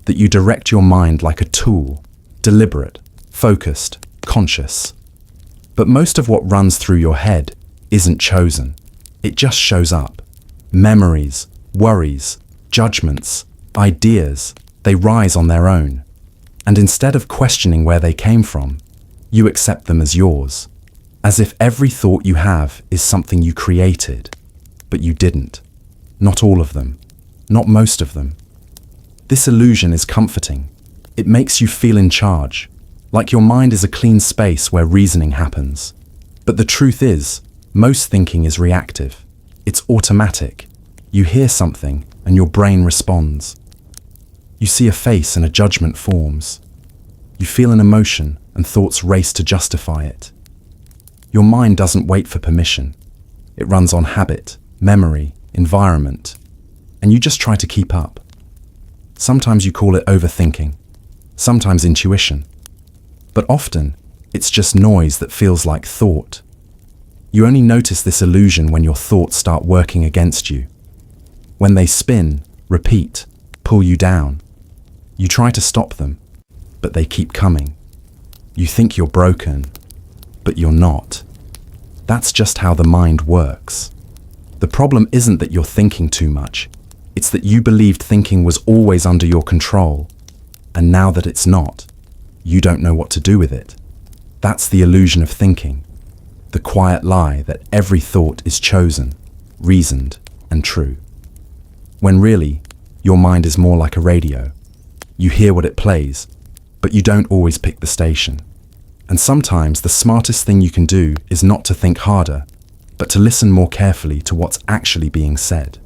that you direct your mind like a tool, deliberate, focused, conscious. But most of what runs through your head isn't chosen. It just shows up. Memories, worries, judgments, ideas, they rise on their own. And instead of questioning where they came from, you accept them as yours, as if every thought you have is something you created. But you didn't. Not all of them. Not most of them. This illusion is comforting. It makes you feel in charge, like your mind is a clean space where reasoning happens. But the truth is, most thinking is reactive. It's automatic. You hear something and your brain responds. You see a face and a judgment forms. You feel an emotion and thoughts race to justify it. Your mind doesn't wait for permission. It runs on habit, memory, environment, and you just try to keep up. Sometimes you call it overthinking, sometimes intuition, but often it's just noise that feels like thought. You only notice this illusion when your thoughts start working against you. When they spin, repeat, pull you down. You try to stop them, but they keep coming. You think you're broken, but you're not. That's just how the mind works. The problem isn't that you're thinking too much. It's that you believed thinking was always under your control. And now that it's not, you don't know what to do with it. That's the illusion of thinking. The quiet lie that every thought is chosen, reasoned, and true. When really, your mind is more like a radio. You hear what it plays, but you don't always pick the station. And sometimes the smartest thing you can do is not to think harder, but to listen more carefully to what's actually being said.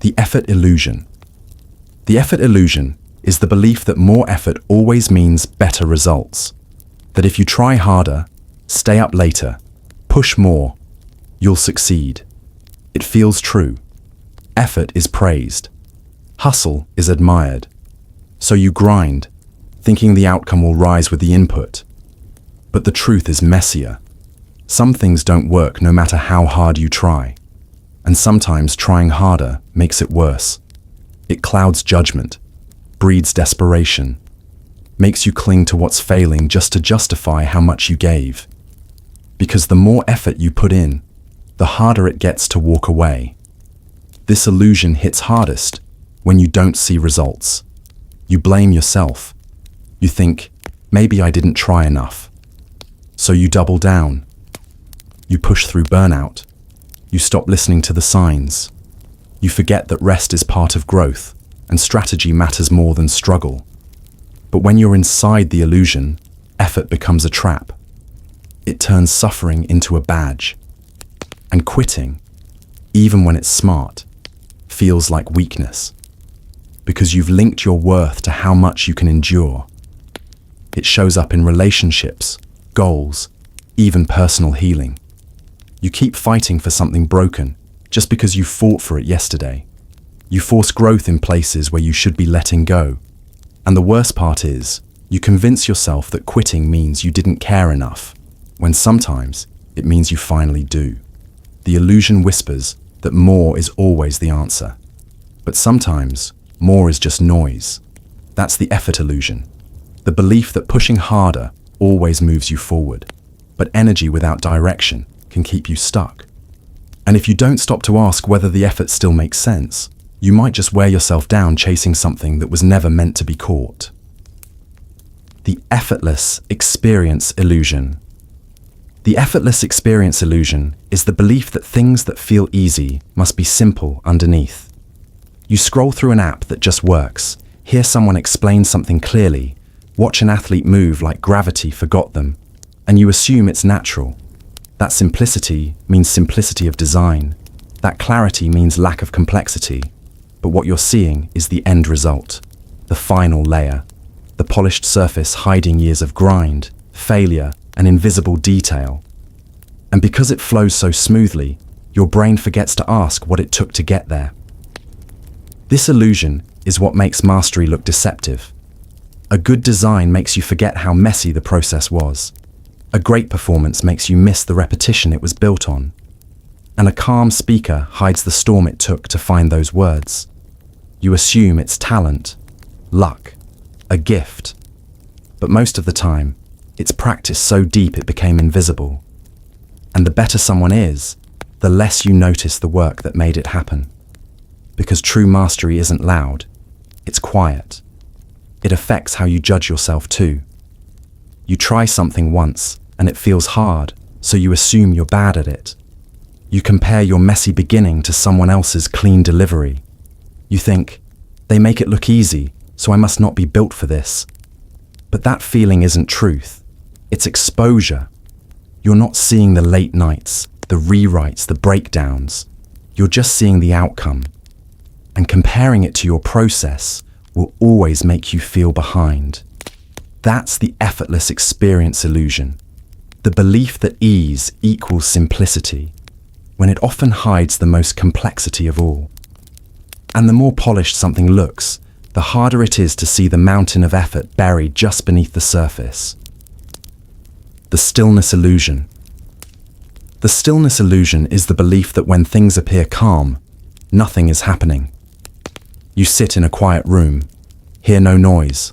The effort illusion. The effort illusion is the belief that more effort always means better results. That if you try harder, stay up later, push more, you'll succeed. It feels true. Effort is praised. Hustle is admired. So you grind, thinking the outcome will rise with the input. But the truth is messier. Some things don't work no matter how hard you try. And sometimes trying harder makes it worse. It clouds judgment, breeds desperation, makes you cling to what's failing just to justify how much you gave. Because the more effort you put in, the harder it gets to walk away. This illusion hits hardest when you don't see results. You blame yourself. You think, maybe I didn't try enough. So you double down. You push through burnout. You stop listening to the signs. You forget that rest is part of growth and strategy matters more than struggle. But when you're inside the illusion, effort becomes a trap. It turns suffering into a badge. And quitting, even when it's smart, feels like weakness. Because you've linked your worth to how much you can endure. It shows up in relationships, goals, even personal healing. You keep fighting for something broken just because you fought for it yesterday. You force growth in places where you should be letting go. And the worst part is, you convince yourself that quitting means you didn't care enough, when sometimes it means you finally do. The illusion whispers that more is always the answer. But sometimes, more is just noise. That's the effort illusion. The belief that pushing harder always moves you forward. But energy without direction can keep you stuck. And if you don't stop to ask whether the effort still makes sense, you might just wear yourself down chasing something that was never meant to be caught. The effortless experience illusion. The effortless experience illusion is the belief that things that feel easy must be simple underneath. You scroll through an app that just works, hear someone explain something clearly, watch an athlete move like gravity forgot them, and you assume it's natural. That simplicity means simplicity of design. That clarity means lack of complexity. But what you're seeing is the end result, the final layer, the polished surface hiding years of grind, failure, and invisible detail. And because it flows so smoothly, your brain forgets to ask what it took to get there. This illusion is what makes mastery look deceptive. A good design makes you forget how messy the process was. A great performance makes you miss the repetition it was built on. And a calm speaker hides the storm it took to find those words. You assume it's talent, luck, a gift. But most of the time, it's practice so deep it became invisible. And the better someone is, the less you notice the work that made it happen. Because true mastery isn't loud, it's quiet. It affects how you judge yourself too. You try something once, and it feels hard, so you assume you're bad at it. You compare your messy beginning to someone else's clean delivery. You think, they make it look easy, so I must not be built for this. But that feeling isn't truth. It's exposure. You're not seeing the late nights, the rewrites, the breakdowns. You're just seeing the outcome. And comparing it to your process will always make you feel behind. That's the effortless experience illusion. The belief that ease equals simplicity, when it often hides the most complexity of all. And the more polished something looks, the harder it is to see the mountain of effort buried just beneath the surface. The Stillness Illusion. The Stillness Illusion is the belief that when things appear calm, nothing is happening. You sit in a quiet room, hear no noise,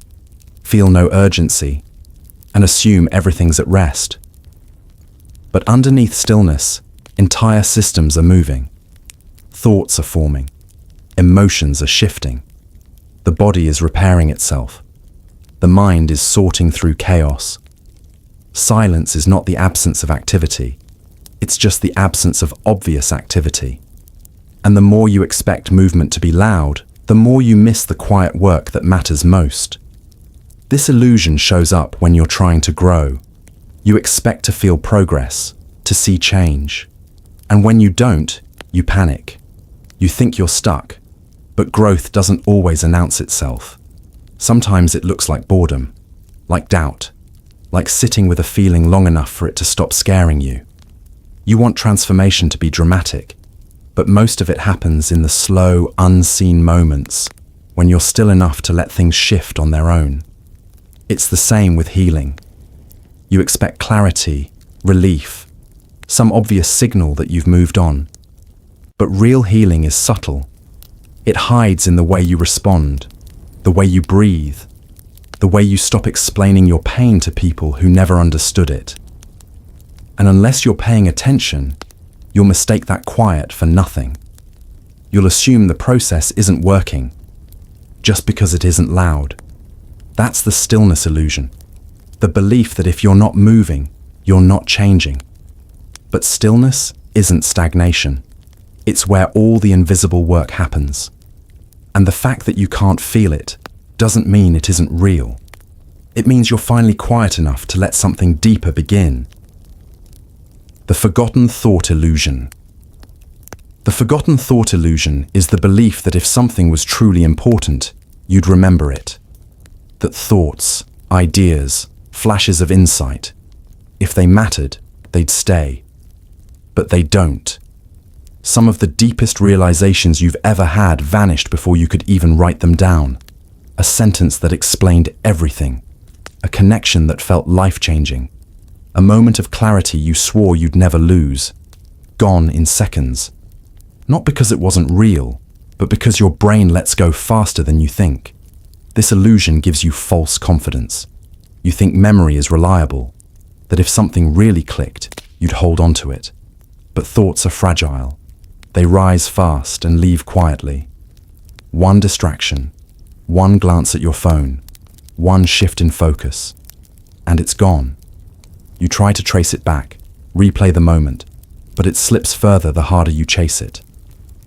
feel no urgency, and assume everything's at rest. But underneath stillness, entire systems are moving. Thoughts are forming. Emotions are shifting. The body is repairing itself. The mind is sorting through chaos. Silence is not the absence of activity. It's just the absence of obvious activity. And the more you expect movement to be loud, the more you miss the quiet work that matters most. This illusion shows up when you're trying to grow. You expect to feel progress, to see change. And when you don't, you panic. You think you're stuck, but growth doesn't always announce itself. Sometimes it looks like boredom, like doubt, like sitting with a feeling long enough for it to stop scaring you. You want transformation to be dramatic, but most of it happens in the slow, unseen moments when you're still enough to let things shift on their own. It's the same with healing. You expect clarity, relief, some obvious signal that you've moved on. But real healing is subtle. It hides in the way you respond, the way you breathe, the way you stop explaining your pain to people who never understood it. And unless you're paying attention, you'll mistake that quiet for nothing. you'll assume the process isn't working just because it isn't loud. That's the stillness illusion, the belief that if you're not moving, you're not changing. But stillness isn't stagnation. It's where all the invisible work happens. And the fact that you can't feel it doesn't mean it isn't real. It means you're finally quiet enough to let something deeper begin. The forgotten thought illusion. The forgotten thought illusion is the belief that if something was truly important, you'd remember it. That thoughts, ideas, flashes of insight, if they mattered, they'd stay. But they don't. Some of the deepest realizations you've ever had vanished before you could even write them down. A sentence that explained everything. A connection that felt life-changing. A moment of clarity you swore you'd never lose. Gone in seconds. Not because it wasn't real, but because your brain lets go faster than you think. This illusion gives you false confidence. You think memory is reliable, that if something really clicked, you'd hold on to it. But thoughts are fragile. They rise fast and leave quietly. One distraction, one glance at your phone, one shift in focus, and it's gone. You try to trace it back, replay the moment, but it slips further the harder you chase it.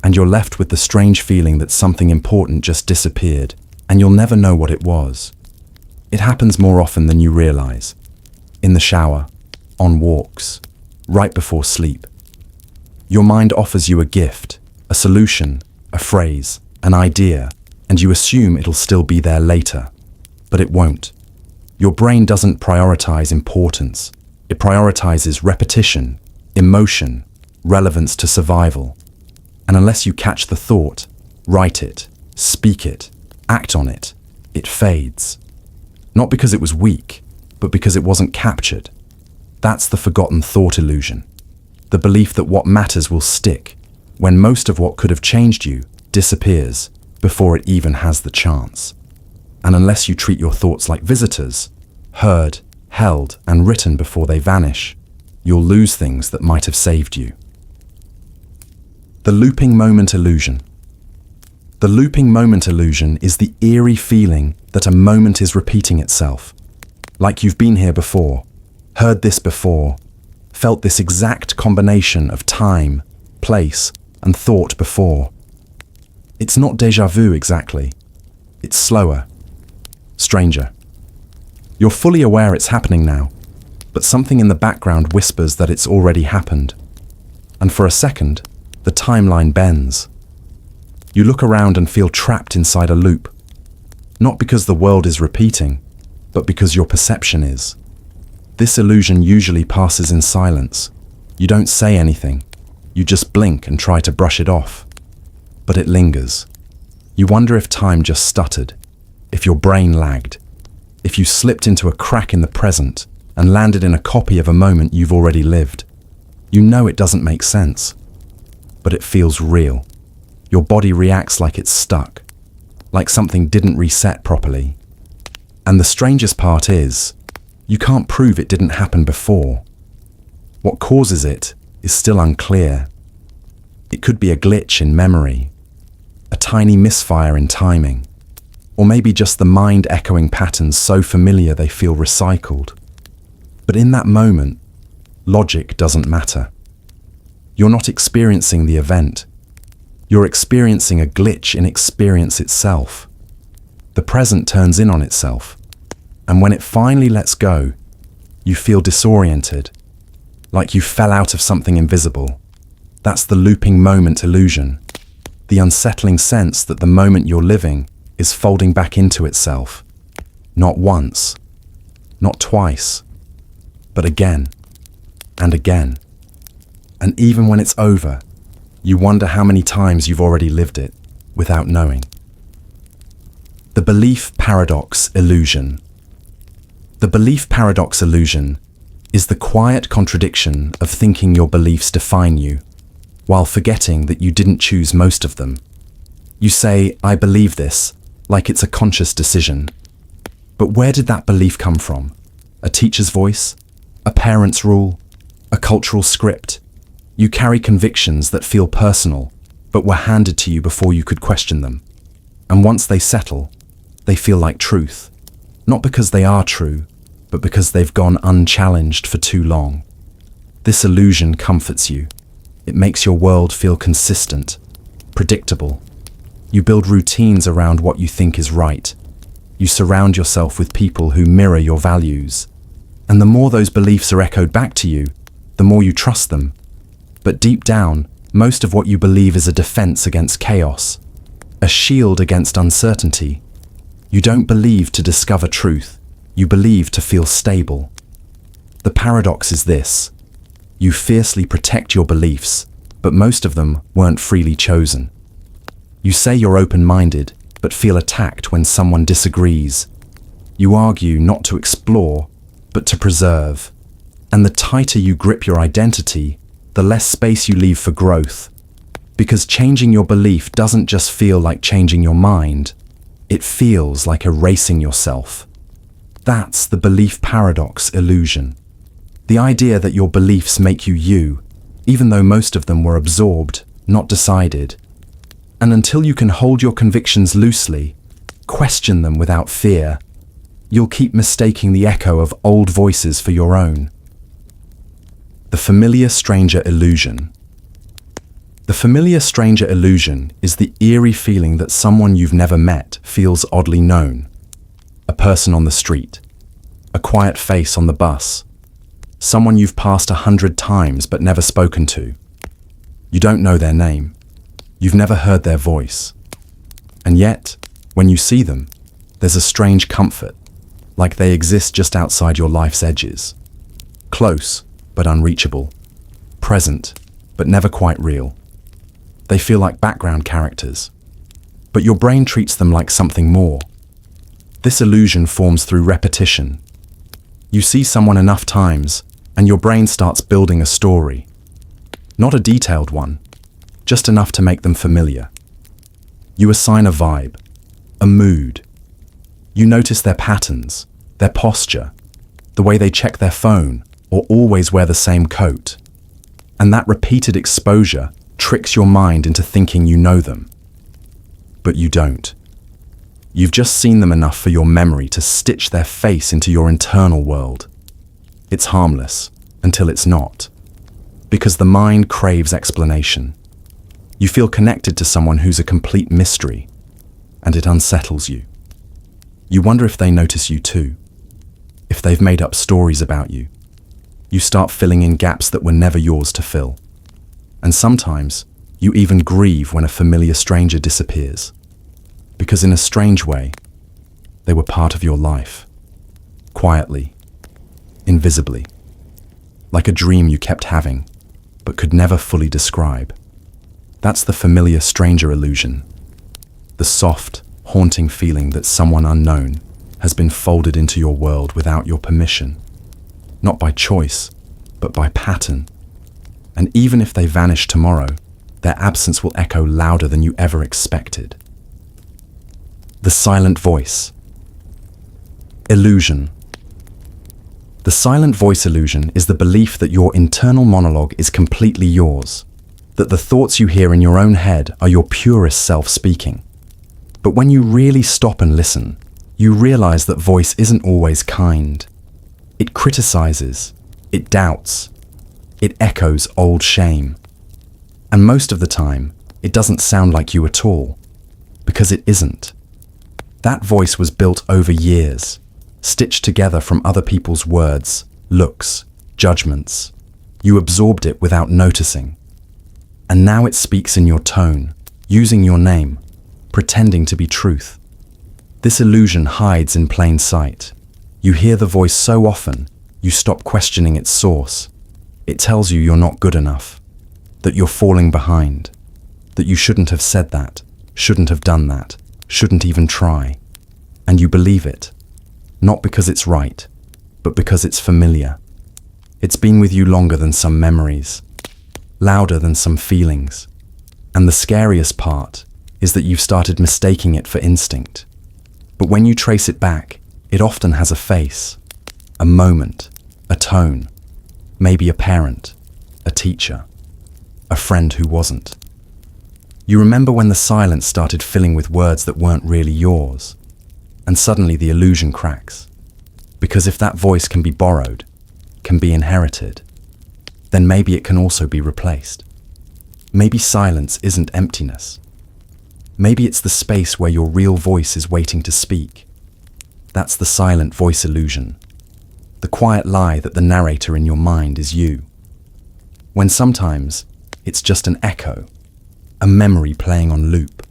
And you're left with the strange feeling that something important just disappeared, and you'll never know what it was. It happens more often than you realize. In the shower, on walks, right before sleep. Your mind offers you a gift, a solution, a phrase, an idea, and you assume it'll still be there later. But it won't. Your brain doesn't prioritize importance. It prioritizes repetition, emotion, relevance to survival. And unless you catch the thought, write it, speak it, act on it, it fades. Not because it was weak, but because it wasn't captured. That's the forgotten thought illusion. The belief that what matters will stick, when most of what could have changed you disappears before it even has the chance. And unless you treat your thoughts like visitors, heard, held, and written before they vanish, you'll lose things that might have saved you. The looping moment illusion. The looping moment illusion is the eerie feeling that a moment is repeating itself. Like you've been here before, heard this before, felt this exact combination of time, place, and thought before. It's not déjà vu exactly. It's slower, stranger. You're fully aware it's happening now, but something in the background whispers that it's already happened. And for a second, the timeline bends. You look around and feel trapped inside a loop. Not because the world is repeating, but because your perception is. This illusion usually passes in silence. You don't say anything. You just blink and try to brush it off. But it lingers. You wonder if time just stuttered, if your brain lagged, if you slipped into a crack in the present and landed in a copy of a moment you've already lived. You know it doesn't make sense, but it feels real. Your body reacts like it's stuck, like something didn't reset properly. And the strangest part is, you can't prove it didn't happen before. What causes it is still unclear. It could be a glitch in memory, a tiny misfire in timing, or maybe just the mind echoing patterns so familiar they feel recycled. But in that moment, logic doesn't matter. You're not experiencing the event. You're experiencing a glitch in experience itself. The present turns in on itself, and when it finally lets go, you feel disoriented, like you fell out of something invisible. That's the looping moment illusion, the unsettling sense that the moment you're living is folding back into itself. Not once, not twice, but again and again. And even when it's over, you wonder how many times you've already lived it without knowing. The belief paradox illusion. The belief paradox illusion is the quiet contradiction of thinking your beliefs define you, while forgetting that you didn't choose most of them. You say, "I believe this," like it's a conscious decision. But where did that belief come from? A teacher's voice? A parent's rule? A cultural script? You carry convictions that feel personal, but were handed to you before you could question them. And once they settle, they feel like truth. Not because they are true, but because they've gone unchallenged for too long. This illusion comforts you. It makes your world feel consistent, predictable. You build routines around what you think is right. You surround yourself with people who mirror your values. And the more those beliefs are echoed back to you, the more you trust them. But deep down, most of what you believe is a defense against chaos, a shield against uncertainty. You don't believe to discover truth. You believe to feel stable. The paradox is this. You fiercely protect your beliefs, but most of them weren't freely chosen. You say you're open-minded, but feel attacked when someone disagrees. You argue not to explore, but to preserve. And the tighter you grip your identity, the less space you leave for growth. Because changing your belief doesn't just feel like changing your mind, it feels like erasing yourself. That's the belief paradox illusion. The idea that your beliefs make you you, even though most of them were absorbed, not decided. And until you can hold your convictions loosely, question them without fear, you'll keep mistaking the echo of old voices for your own. The familiar stranger illusion. The familiar stranger illusion is the eerie feeling that someone you've never met feels oddly known. A person on the street, a quiet face on the bus, someone you've passed 100 times but never spoken to. You don't know their name. You've never heard their voice. And yet, when you see them, there's a strange comfort, like they exist just outside your life's edges. Close, but unreachable. Present, but never quite real. They feel like background characters, but your brain treats them like something more. This illusion forms through repetition. You see someone enough times, and your brain starts building a story. Not a detailed one, just enough to make them familiar. You assign a vibe, a mood. You notice their patterns, their posture, the way they check their phone, or always wear the same coat. And that repeated exposure tricks your mind into thinking you know them. But you don't. You've just seen them enough for your memory to stitch their face into your internal world. It's harmless, until it's not. Because the mind craves explanation. You feel connected to someone who's a complete mystery, and it unsettles you. You wonder if they notice you too, if they've made up stories about you. You start filling in gaps that were never yours to fill. And sometimes, you even grieve when a familiar stranger disappears. Because in a strange way, they were part of your life. Quietly, invisibly. Like a dream you kept having, but could never fully describe. That's the familiar stranger illusion. The soft, haunting feeling that someone unknown has been folded into your world without your permission. Not by choice, but by pattern. And even if they vanish tomorrow, their absence will echo louder than you ever expected. The silent voice. Illusion. The silent voice illusion is the belief that your internal monologue is completely yours, that the thoughts you hear in your own head are your purest self speaking. But when you really stop and listen, you realize that voice isn't always kind. It criticizes, it doubts, it echoes old shame. And most of the time, it doesn't sound like you at all, because it isn't. That voice was built over years, stitched together from other people's words, looks, judgments. You absorbed it without noticing. And now it speaks in your tone, using your name, pretending to be truth. This illusion hides in plain sight. You hear the voice so often, you stop questioning its source. It tells you you're not good enough, that you're falling behind, that you shouldn't have said that, shouldn't have done that, shouldn't even try. And you believe it, not because it's right, but because it's familiar. It's been with you longer than some memories, louder than some feelings. And the scariest part is that you've started mistaking it for instinct. But when you trace it back, it often has a face, a moment, a tone, maybe a parent, a teacher, a friend who wasn't. You remember when the silence started filling with words that weren't really yours, and suddenly the illusion cracks. Because if that voice can be borrowed, can be inherited, then maybe it can also be replaced. Maybe silence isn't emptiness. Maybe it's the space where your real voice is waiting to speak. That's the silent voice illusion, the quiet lie that the narrator in your mind is you. When sometimes it's just an echo, a memory playing on loop.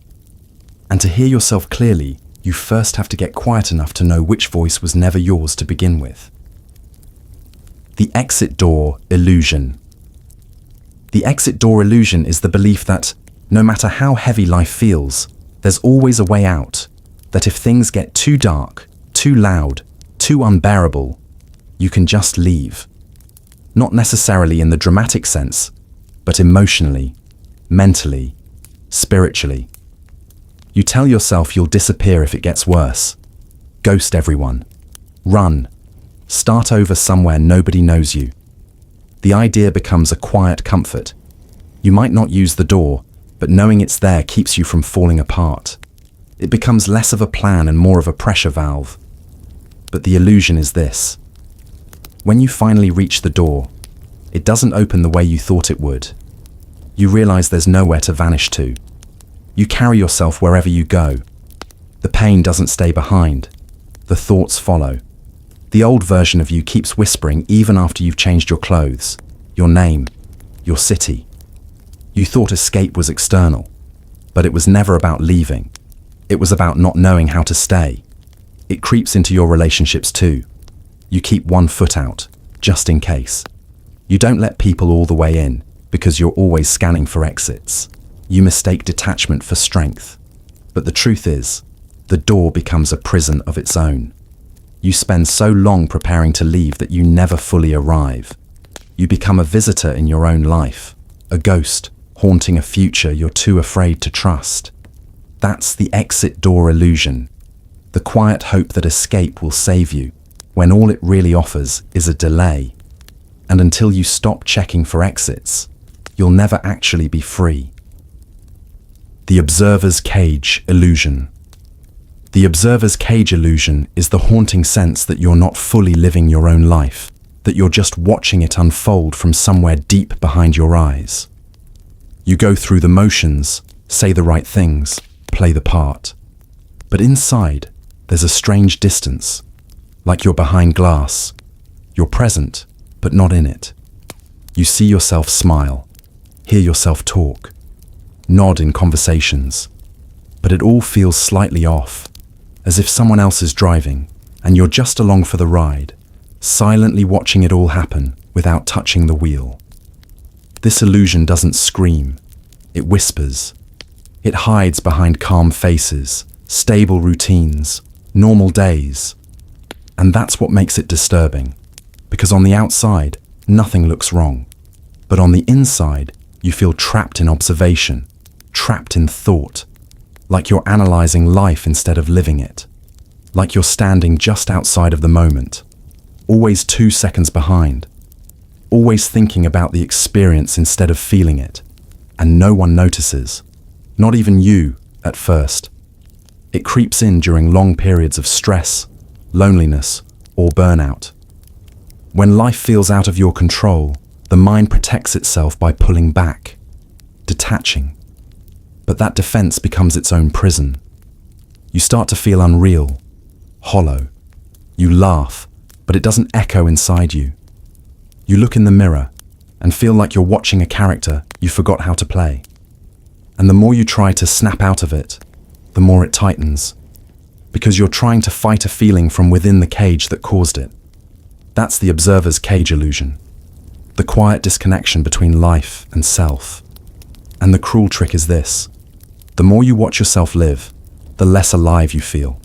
And to hear yourself clearly, you first have to get quiet enough to know which voice was never yours to begin with. The exit door illusion. The exit door illusion is the belief that, no matter how heavy life feels, there's always a way out, that if things get too dark, too loud, too unbearable, you can just leave. Not necessarily in the dramatic sense, but emotionally, mentally, spiritually. You tell yourself you'll disappear if it gets worse. Ghost everyone. Run. Start over somewhere nobody knows you. The idea becomes a quiet comfort. You might not use the door, but knowing it's there keeps you from falling apart. It becomes less of a plan and more of a pressure valve. But the illusion is this. When you finally reach the door, it doesn't open the way you thought it would. You realize there's nowhere to vanish to. You carry yourself wherever you go. The pain doesn't stay behind. The thoughts follow. The old version of you keeps whispering even after you've changed your clothes, your name, your city. You thought escape was external, but it was never about leaving. It was about not knowing how to stay. It creeps into your relationships too. You keep one foot out, just in case. You don't let people all the way in, because you're always scanning for exits. You mistake detachment for strength. But the truth is, the door becomes a prison of its own. You spend so long preparing to leave that you never fully arrive. You become a visitor in your own life, a ghost haunting a future you're too afraid to trust. That's the exit door illusion, the quiet hope that escape will save you, when all it really offers is a delay. And until you stop checking for exits, you'll never actually be free. The observer's cage illusion. The observer's cage illusion is the haunting sense that you're not fully living your own life, that you're just watching it unfold from somewhere deep behind your eyes. You go through the motions, say the right things, play the part. But inside, there's a strange distance, like you're behind glass. You're present, but not in it. You see yourself smile, hear yourself talk, nod in conversations, but it all feels slightly off, as if someone else is driving, and you're just along for the ride, silently watching it all happen without touching the wheel. This illusion doesn't scream, it whispers. It hides behind calm faces, stable routines, normal days. And that's what makes it disturbing, because on the outside, nothing looks wrong. But on the inside, you feel trapped in observation, trapped in thought, like you're analyzing life instead of living it, like you're standing just outside of the moment, always 2 seconds behind, always thinking about the experience instead of feeling it, and no one notices, not even you at first. It creeps in during long periods of stress, loneliness, or burnout. When life feels out of your control, the mind protects itself by pulling back, detaching. But that defense becomes its own prison. You start to feel unreal, hollow. You laugh, but it doesn't echo inside you. You look in the mirror and feel like you're watching a character you forgot how to play. And the more you try to snap out of it, the more it tightens, because you're trying to fight a feeling from within the cage that caused it. That's the observer's cage illusion, the quiet disconnection between life and self. And the cruel trick is this: the more you watch yourself live, the less alive you feel.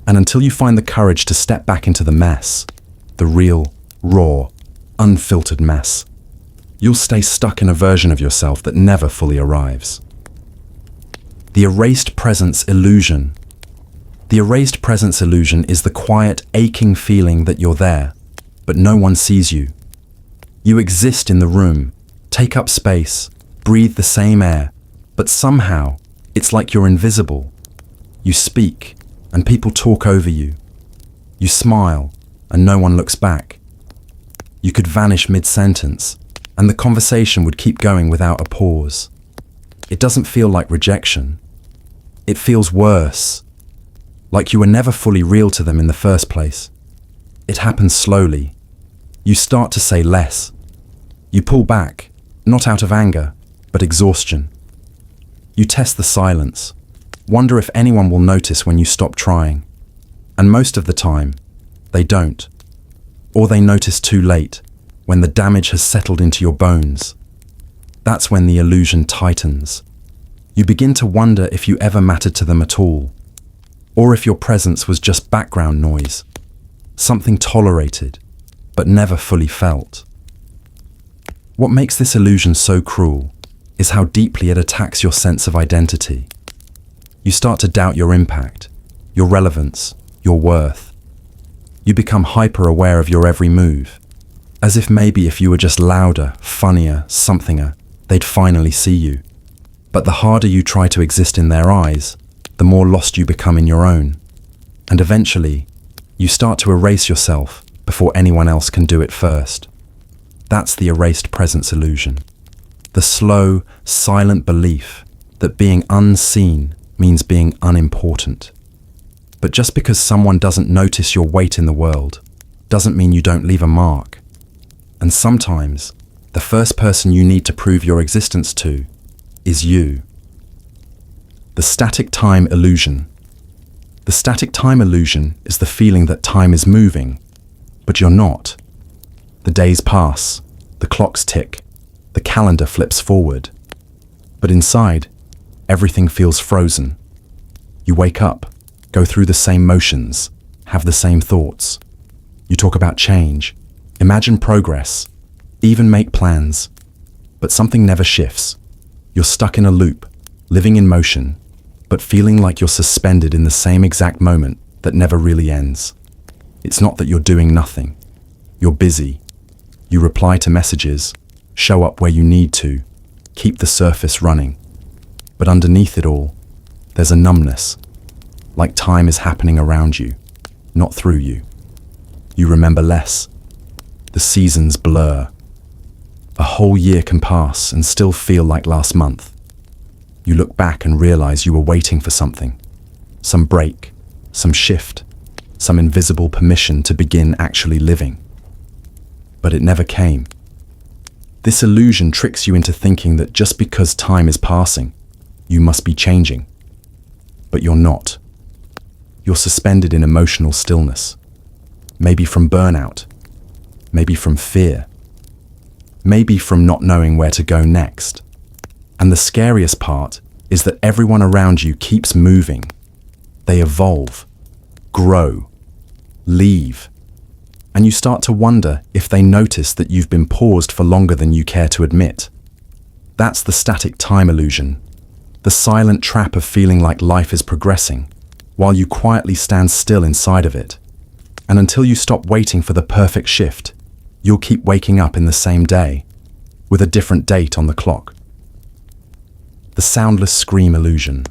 And until you find the courage to step back into the mess, the real, raw, unfiltered mess, you'll stay stuck in a version of yourself that never fully arrives. The erased presence illusion. The erased presence illusion is the quiet, aching feeling that you're there, but no one sees you. You exist in the room, take up space, breathe the same air, But somehow, it's like you're invisible. You speak, and people talk over you. You smile, and no one looks back. You could vanish mid-sentence, and the conversation would keep going without a pause. It doesn't feel like rejection. It feels worse, like you were never fully real to them in the first place. It happens slowly. You start to say less. You pull back, not out of anger, but exhaustion. You test the silence, wonder if anyone will notice when you stop trying. And most of the time, they don't. Or they notice too late, when the damage has settled into your bones. That's when the illusion tightens. You begin to wonder if you ever mattered to them at all, or if your presence was just background noise, something tolerated, but never fully felt. What makes this illusion so cruel is how deeply it attacks your sense of identity. You start to doubt your impact, your relevance, your worth. You become hyper-aware of your every move, as if maybe if you were just louder, funnier, somethinger, they'd finally see you. But the harder you try to exist in their eyes, the more lost you become in your own. And eventually, you start to erase yourself before anyone else can do it first. That's the erased presence illusion. The slow, silent belief that being unseen means being unimportant. But just because someone doesn't notice your weight in the world doesn't mean you don't leave a mark. And sometimes, the first person you need to prove your existence to is you. The static time illusion. The static time illusion is the feeling that time is moving, but you're not. The days pass, the clocks tick, the calendar flips forward. But inside, everything feels frozen. You wake up, go through the same motions, have the same thoughts. You talk about change, imagine progress, even make plans, but something never shifts. You're stuck in a loop, living in motion, but feeling like you're suspended in the same exact moment that never really ends. It's not that you're doing nothing. You're busy. You reply to messages, show up where you need to, keep the surface running. But underneath it all, there's a numbness, like time is happening around you, not through you. You remember less. The seasons blur. A whole year can pass and still feel like last month. You look back and realize you were waiting for something. Some break, some shift, some invisible permission to begin actually living. But it never came. This illusion tricks you into thinking that just because time is passing, you must be changing. But you're not. You're suspended in emotional stillness. Maybe from burnout. Maybe from fear. Maybe from not knowing where to go next. And the scariest part is that everyone around you keeps moving. They evolve, grow, leave. And you start to wonder if they notice that you've been paused for longer than you care to admit. That's the static time illusion, the silent trap of feeling like life is progressing, while you quietly stand still inside of it. And until you stop waiting for the perfect shift, you'll keep waking up in the same day, with a different date on the clock. The soundless scream illusion.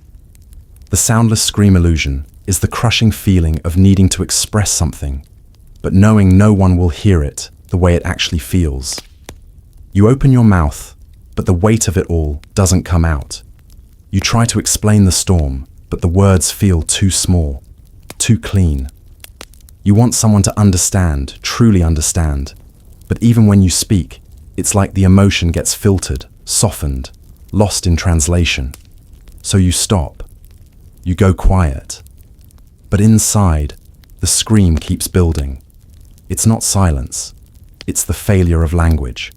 The soundless scream illusion is the crushing feeling of needing to express something, but knowing no one will hear it the way it actually feels. You open your mouth, but the weight of it all doesn't come out. You try to explain the storm, but the words feel too small, too clean. You want someone to understand, truly understand, but even when you speak, it's like the emotion gets filtered, softened, lost in translation. So you stop. You go quiet. But inside, the scream keeps building. It's not silence. It's the failure of language.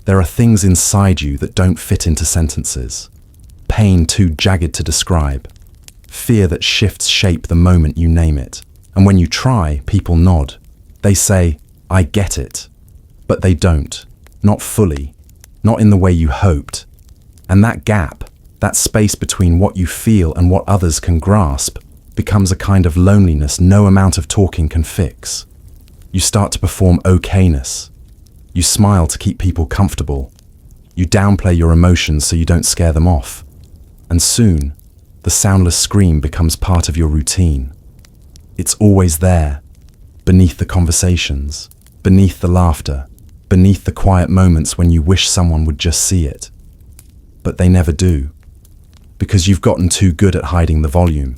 There are things inside you that don't fit into sentences. Pain too jagged to describe. Fear that shifts shape the moment you name it. And when you try, people nod. They say, "I get it." But they don't. Not fully. Not in the way you hoped. And that gap, that space between what you feel and what others can grasp, becomes a kind of loneliness no amount of talking can fix. You start to perform okayness. You smile to keep people comfortable. You downplay your emotions so you don't scare them off. And soon, the soundless scream becomes part of your routine. It's always there, beneath the conversations, beneath the laughter, beneath the quiet moments when you wish someone would just see it. But they never do, because you've gotten too good at hiding the volume.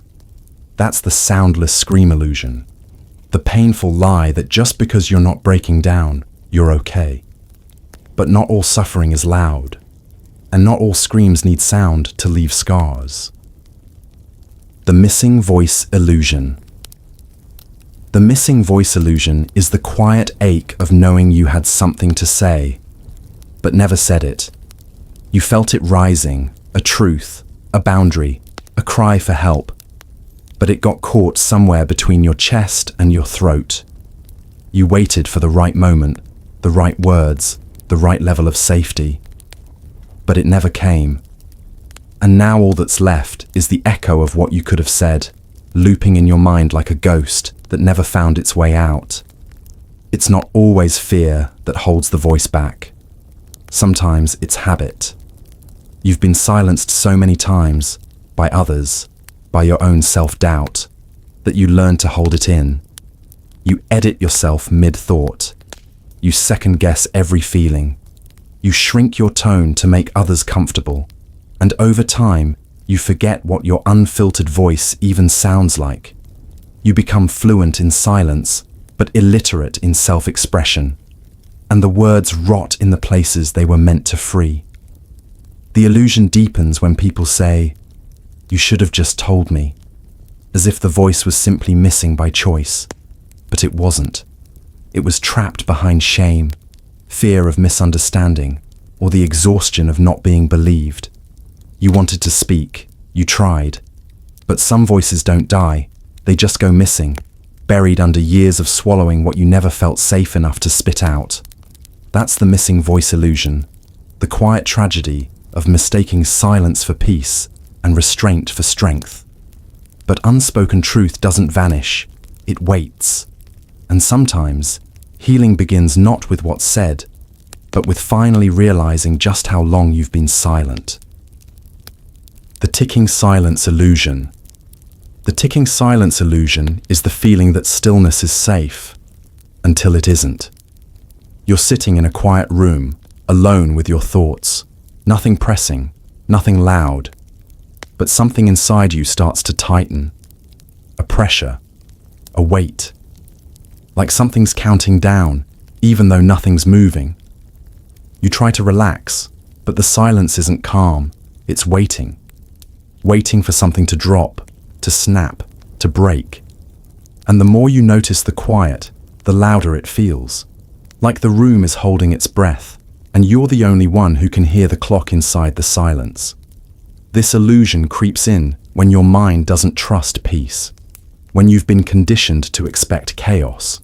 That's the soundless scream illusion, the painful lie that just because you're not breaking down, you're okay. But not all suffering is loud, and not all screams need sound to leave scars. The missing voice illusion. The missing voice illusion is the quiet ache of knowing you had something to say, but never said it. You felt it rising, a truth, a boundary, a cry for help, but it got caught somewhere between your chest and your throat. You waited for the right moment, the right words, the right level of safety, but it never came. And now all that's left is the echo of what you could have said, looping in your mind like a ghost that never found its way out. It's not always fear that holds the voice back. Sometimes it's habit. You've been silenced so many times, by others, by your own self-doubt, that you learn to hold it in. You edit yourself mid-thought. You second-guess every feeling. You shrink your tone to make others comfortable. And over time, you forget what your unfiltered voice even sounds like. You become fluent in silence, but illiterate in self-expression. And the words rot in the places they were meant to free. The illusion deepens when people say, "You should have just told me," as if the voice was simply missing by choice. But it wasn't. It was trapped behind shame, fear of misunderstanding, or the exhaustion of not being believed. You wanted to speak, you tried, but some voices don't die, they just go missing, buried under years of swallowing what you never felt safe enough to spit out. That's the missing voice illusion, the quiet tragedy of mistaking silence for peace and restraint for strength. But unspoken truth doesn't vanish, it waits. And sometimes, healing begins not with what's said, but with finally realizing just how long you've been silent. The ticking silence illusion. The ticking silence illusion is the feeling that stillness is safe, until it isn't. You're sitting in a quiet room, alone with your thoughts, nothing pressing, nothing loud, but something inside you starts to tighten. A pressure, a weight. Like something's counting down, even though nothing's moving. You try to relax, but the silence isn't calm, it's waiting. Waiting for something to drop, to snap, to break. And the more you notice the quiet, the louder it feels. Like the room is holding its breath, and you're the only one who can hear the clock inside the silence. This illusion creeps in when your mind doesn't trust peace, when you've been conditioned to expect chaos.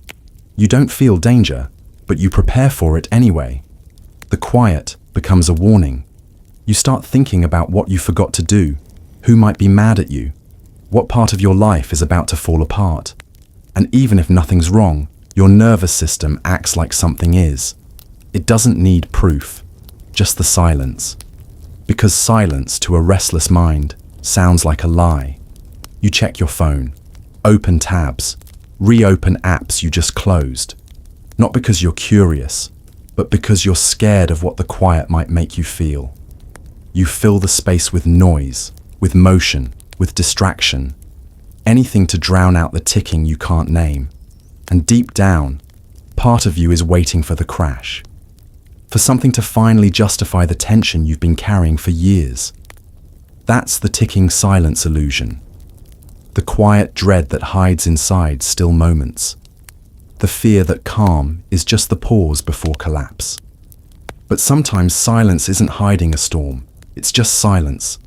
You don't feel danger, but you prepare for it anyway. The quiet becomes a warning. You start thinking about what you forgot to do, who might be mad at you, what part of your life is about to fall apart. And even if nothing's wrong, your nervous system acts like something is. It doesn't need proof, just the silence. Because silence to a restless mind sounds like a lie. You check your phone, open tabs, reopen apps you just closed. Not because you're curious, but because you're scared of what the quiet might make you feel. You fill the space with noise, with motion, with distraction, anything to drown out the ticking you can't name. And deep down, part of you is waiting for the crash. For something to finally justify the tension you've been carrying for years. That's the ticking silence illusion. The quiet dread that hides inside still moments. The fear that calm is just the pause before collapse. But sometimes silence isn't hiding a storm, it's just silence.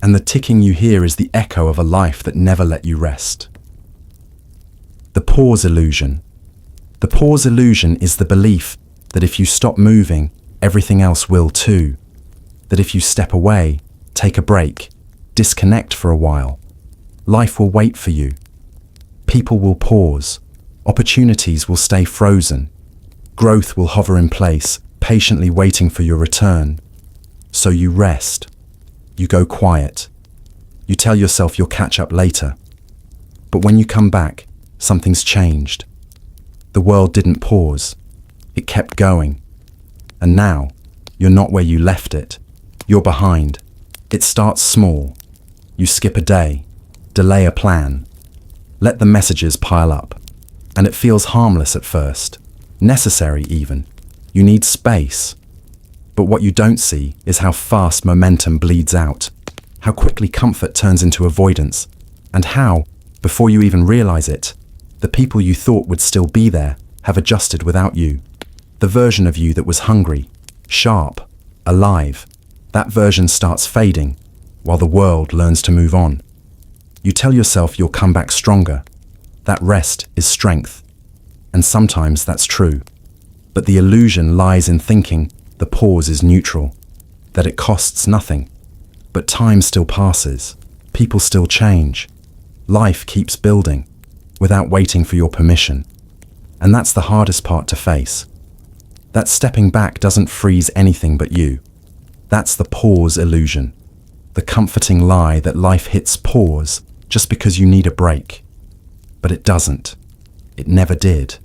And the ticking you hear is the echo of a life that never let you rest. The pause illusion. The pause illusion is the belief that if you stop moving, everything else will too. That if you step away, take a break, disconnect for a while, life will wait for you. People will pause. Opportunities will stay frozen. Growth will hover in place, patiently waiting for your return. So you rest. You go quiet. You tell yourself you'll catch up later. But when you come back, something's changed. The world didn't pause. It kept going. And now, you're not where you left it. You're behind. It starts small. You skip a day, delay a plan, let the messages pile up. And it feels harmless at first, necessary even. You need space. But what you don't see is how fast momentum bleeds out, how quickly comfort turns into avoidance, and how, before you even realize it, the people you thought would still be there have adjusted without you. The version of you that was hungry, sharp, alive, that version starts fading while the world learns to move on. You tell yourself you'll come back stronger. That rest is strength. And sometimes that's true. But the illusion lies in thinking the pause is neutral, that it costs nothing. But time still passes. People still change. Life keeps building without waiting for your permission. And that's the hardest part to face. That stepping back doesn't freeze anything but you. That's the pause illusion. The comforting lie that life hits pause just because you need a break. But it doesn't. It never did.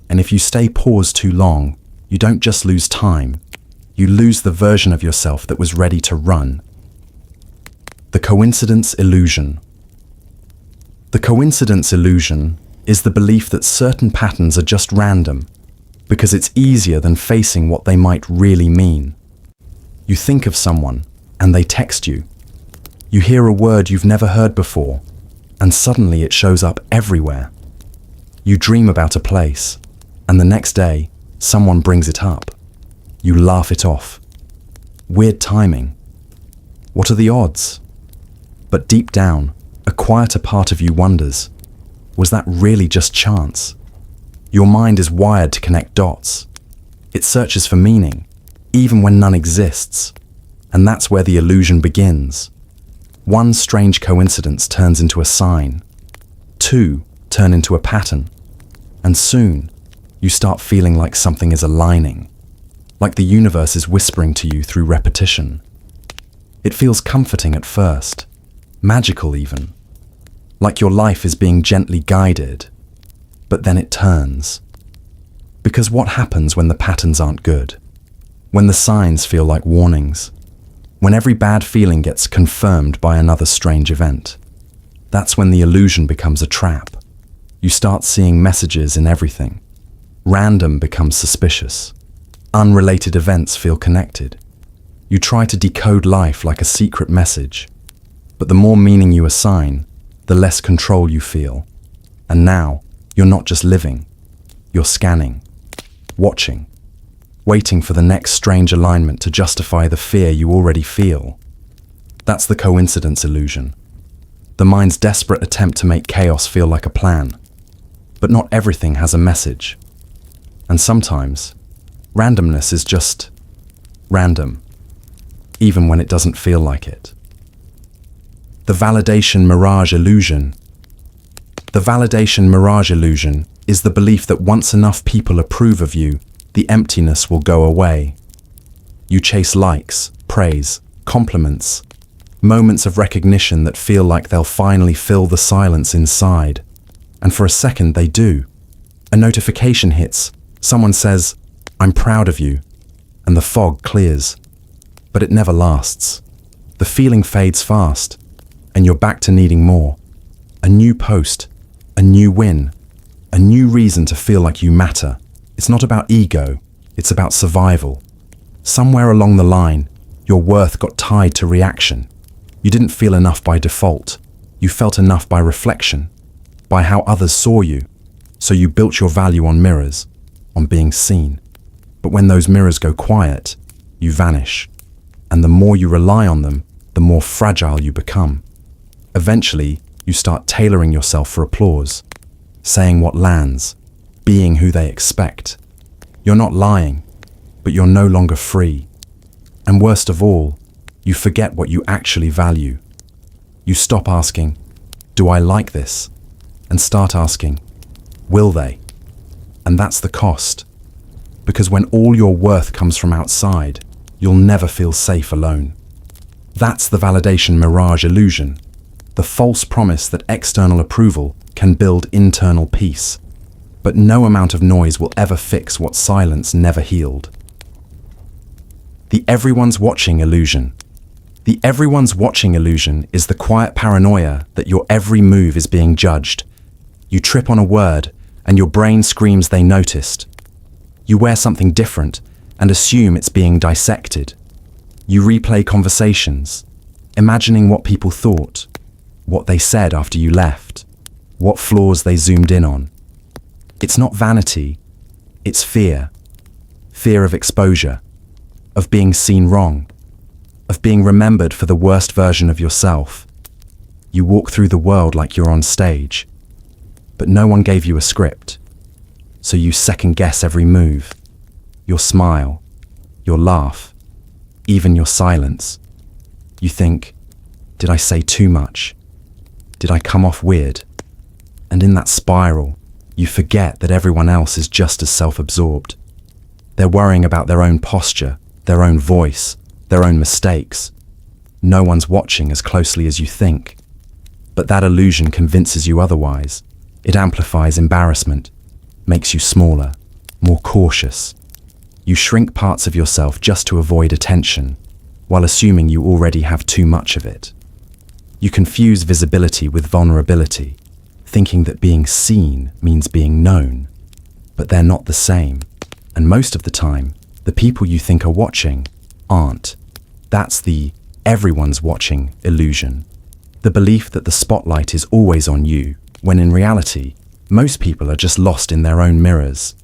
And if you stay paused too long, you don't just lose time. You lose the version of yourself that was ready to run. The coincidence illusion. The coincidence illusion is the belief that certain patterns are just random because it's easier than facing what they might really mean. You think of someone and they text you. You hear a word you've never heard before and suddenly it shows up everywhere. You dream about a place and the next day someone brings it up. You laugh it off. Weird timing. What are the odds? But deep down, a quieter part of you wonders, was that really just chance? Your mind is wired to connect dots. It searches for meaning, even when none exists. And that's where the illusion begins. One strange coincidence turns into a sign. Two turn into a pattern. And soon, you start feeling like something is aligning. Like the universe is whispering to you through repetition. It feels comforting at first. Magical even. Like your life is being gently guided. But then it turns. Because what happens when the patterns aren't good? When the signs feel like warnings? When every bad feeling gets confirmed by another strange event? That's when the illusion becomes a trap. You start seeing messages in everything. Random becomes suspicious. Unrelated events feel connected. You try to decode life like a secret message. But the more meaning you assign, the less control you feel. And now, you're not just living. You're scanning, watching, waiting for the next strange alignment to justify the fear you already feel. That's the coincidence illusion. The mind's desperate attempt to make chaos feel like a plan. But not everything has a message. And sometimes, randomness is just random, even when it doesn't feel like it. The validation Mirage illusion. The validation Mirage illusion is the belief that once enough people approve of you, the emptiness will go away. You chase likes, praise, compliments, moments of recognition that feel like they'll finally fill the silence inside. And for a second they do. A notification hits, someone says, "I'm proud of you," and the fog clears. But it never lasts. The feeling fades fast, and you're back to needing more. A new post, a new win, a new reason to feel like you matter. It's not about ego, it's about survival. Somewhere along the line, your worth got tied to reaction. You didn't feel enough by default. You felt enough by reflection, by how others saw you. So you built your value on mirrors, on being seen. But when those mirrors go quiet, you vanish. And the more you rely on them, the more fragile you become. Eventually, you start tailoring yourself for applause, saying what lands, being who they expect. You're not lying, but you're no longer free. And worst of all, you forget what you actually value. You stop asking, "Do I like this?" and start asking, "Will they?" And that's the cost. Because when all your worth comes from outside, you'll never feel safe alone. That's the validation mirage illusion, the false promise that external approval can build internal peace. But no amount of noise will ever fix what silence never healed. The everyone's watching illusion. The everyone's watching illusion is the quiet paranoia that your every move is being judged. You trip on a word and your brain screams they noticed. You wear something different and assume it's being dissected. You replay conversations, imagining what people thought, what they said after you left, what flaws they zoomed in on. It's not vanity, it's fear. Fear of exposure, of being seen wrong, of being remembered for the worst version of yourself. You walk through the world like you're on stage, but no one gave you a script, so you second-guess every move, your smile, your laugh, even your silence. You think, did I say too much? Did I come off weird? And in that spiral, you forget that everyone else is just as self-absorbed. They're worrying about their own posture, their own voice, their own mistakes. No one's watching as closely as you think. But that illusion convinces you otherwise. It amplifies embarrassment, makes you smaller, more cautious. You shrink parts of yourself just to avoid attention, while assuming you already have too much of it. You confuse visibility with vulnerability, thinking that being seen means being known. But they're not the same. And most of the time, the people you think are watching aren't. That's the everyone's watching illusion. The belief that the spotlight is always on you, when in reality, most people are just lost in their own mirrors,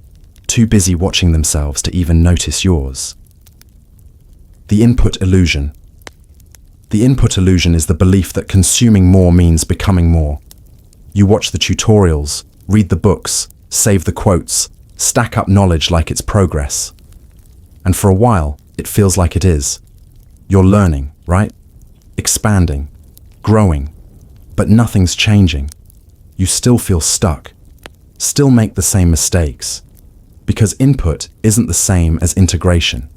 too busy watching themselves to even notice yours. The input illusion. The input illusion is the belief that consuming more means becoming more. You watch the tutorials, read the books, save the quotes, stack up knowledge like it's progress. And for a while, it feels like it is. You're learning, right? Expanding, growing, but nothing's changing. You still feel stuck, still make the same mistakes, because input isn't the same as integration.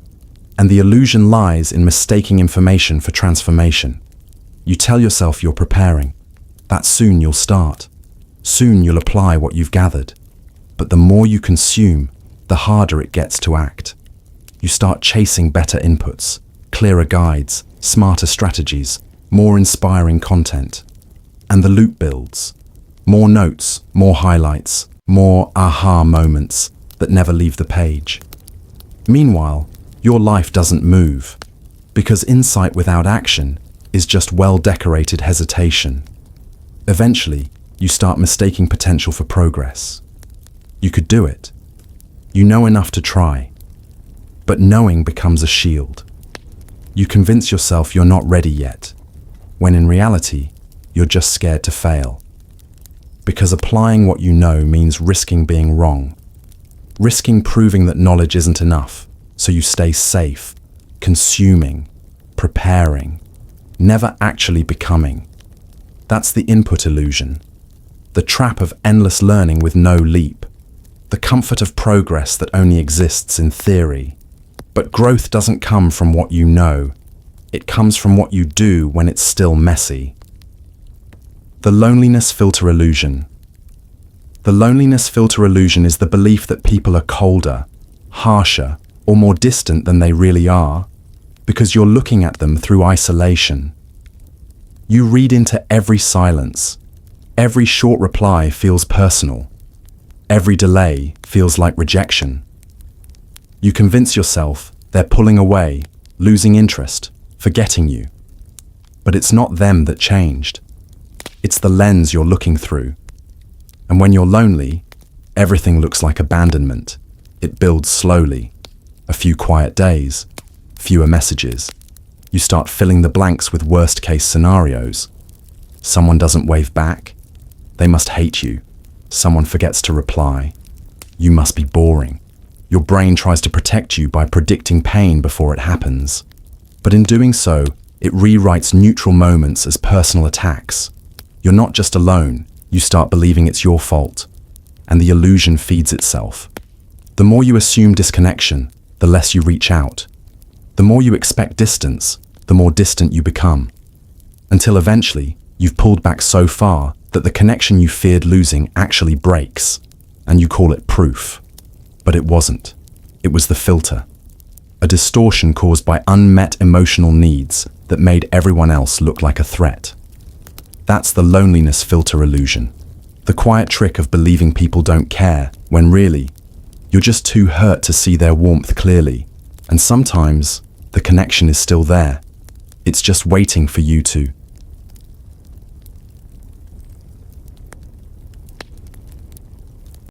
And the illusion lies in mistaking information for transformation. You tell yourself you're preparing, that soon you'll start. Soon you'll apply what you've gathered. But the more you consume, the harder it gets to act. You start chasing better inputs, clearer guides, smarter strategies, more inspiring content. And the loop builds. More notes, more highlights, more aha moments that never leave the page. Meanwhile, your life doesn't move, because insight without action is just well-decorated hesitation. Eventually, you start mistaking potential for progress. You could do it. You know enough to try. But knowing becomes a shield. You convince yourself you're not ready yet, when in reality, you're just scared to fail. Because applying what you know means risking being wrong. Risking proving that knowledge isn't enough, so you stay safe, consuming, preparing, never actually becoming. That's the input illusion. The trap of endless learning with no leap. The comfort of progress that only exists in theory. But growth doesn't come from what you know. It comes from what you do when it's still messy. The loneliness filter illusion. The loneliness filter illusion is the belief that people are colder, harsher, or more distant than they really are, because you're looking at them through isolation. You read into every silence. Every short reply feels personal. Every delay feels like rejection. You convince yourself they're pulling away, losing interest, forgetting you. But it's not them that changed. It's the lens you're looking through. And when you're lonely, everything looks like abandonment. It builds slowly. A few quiet days, fewer messages. You start filling the blanks with worst-case scenarios. Someone doesn't wave back. They must hate you. Someone forgets to reply. You must be boring. Your brain tries to protect you by predicting pain before it happens. But in doing so, it rewrites neutral moments as personal attacks. You're not just alone. You start believing it's your fault. And the illusion feeds itself. The more you assume disconnection, the less you reach out. The more you expect distance, the more distant you become. Until eventually, you've pulled back so far that the connection you feared losing actually breaks, and you call it proof. But it wasn't. It was the filter. A distortion caused by unmet emotional needs that made everyone else look like a threat. That's the loneliness filter illusion. The quiet trick of believing people don't care, when really, you're just too hurt to see their warmth clearly. And sometimes, the connection is still there. It's just waiting for you to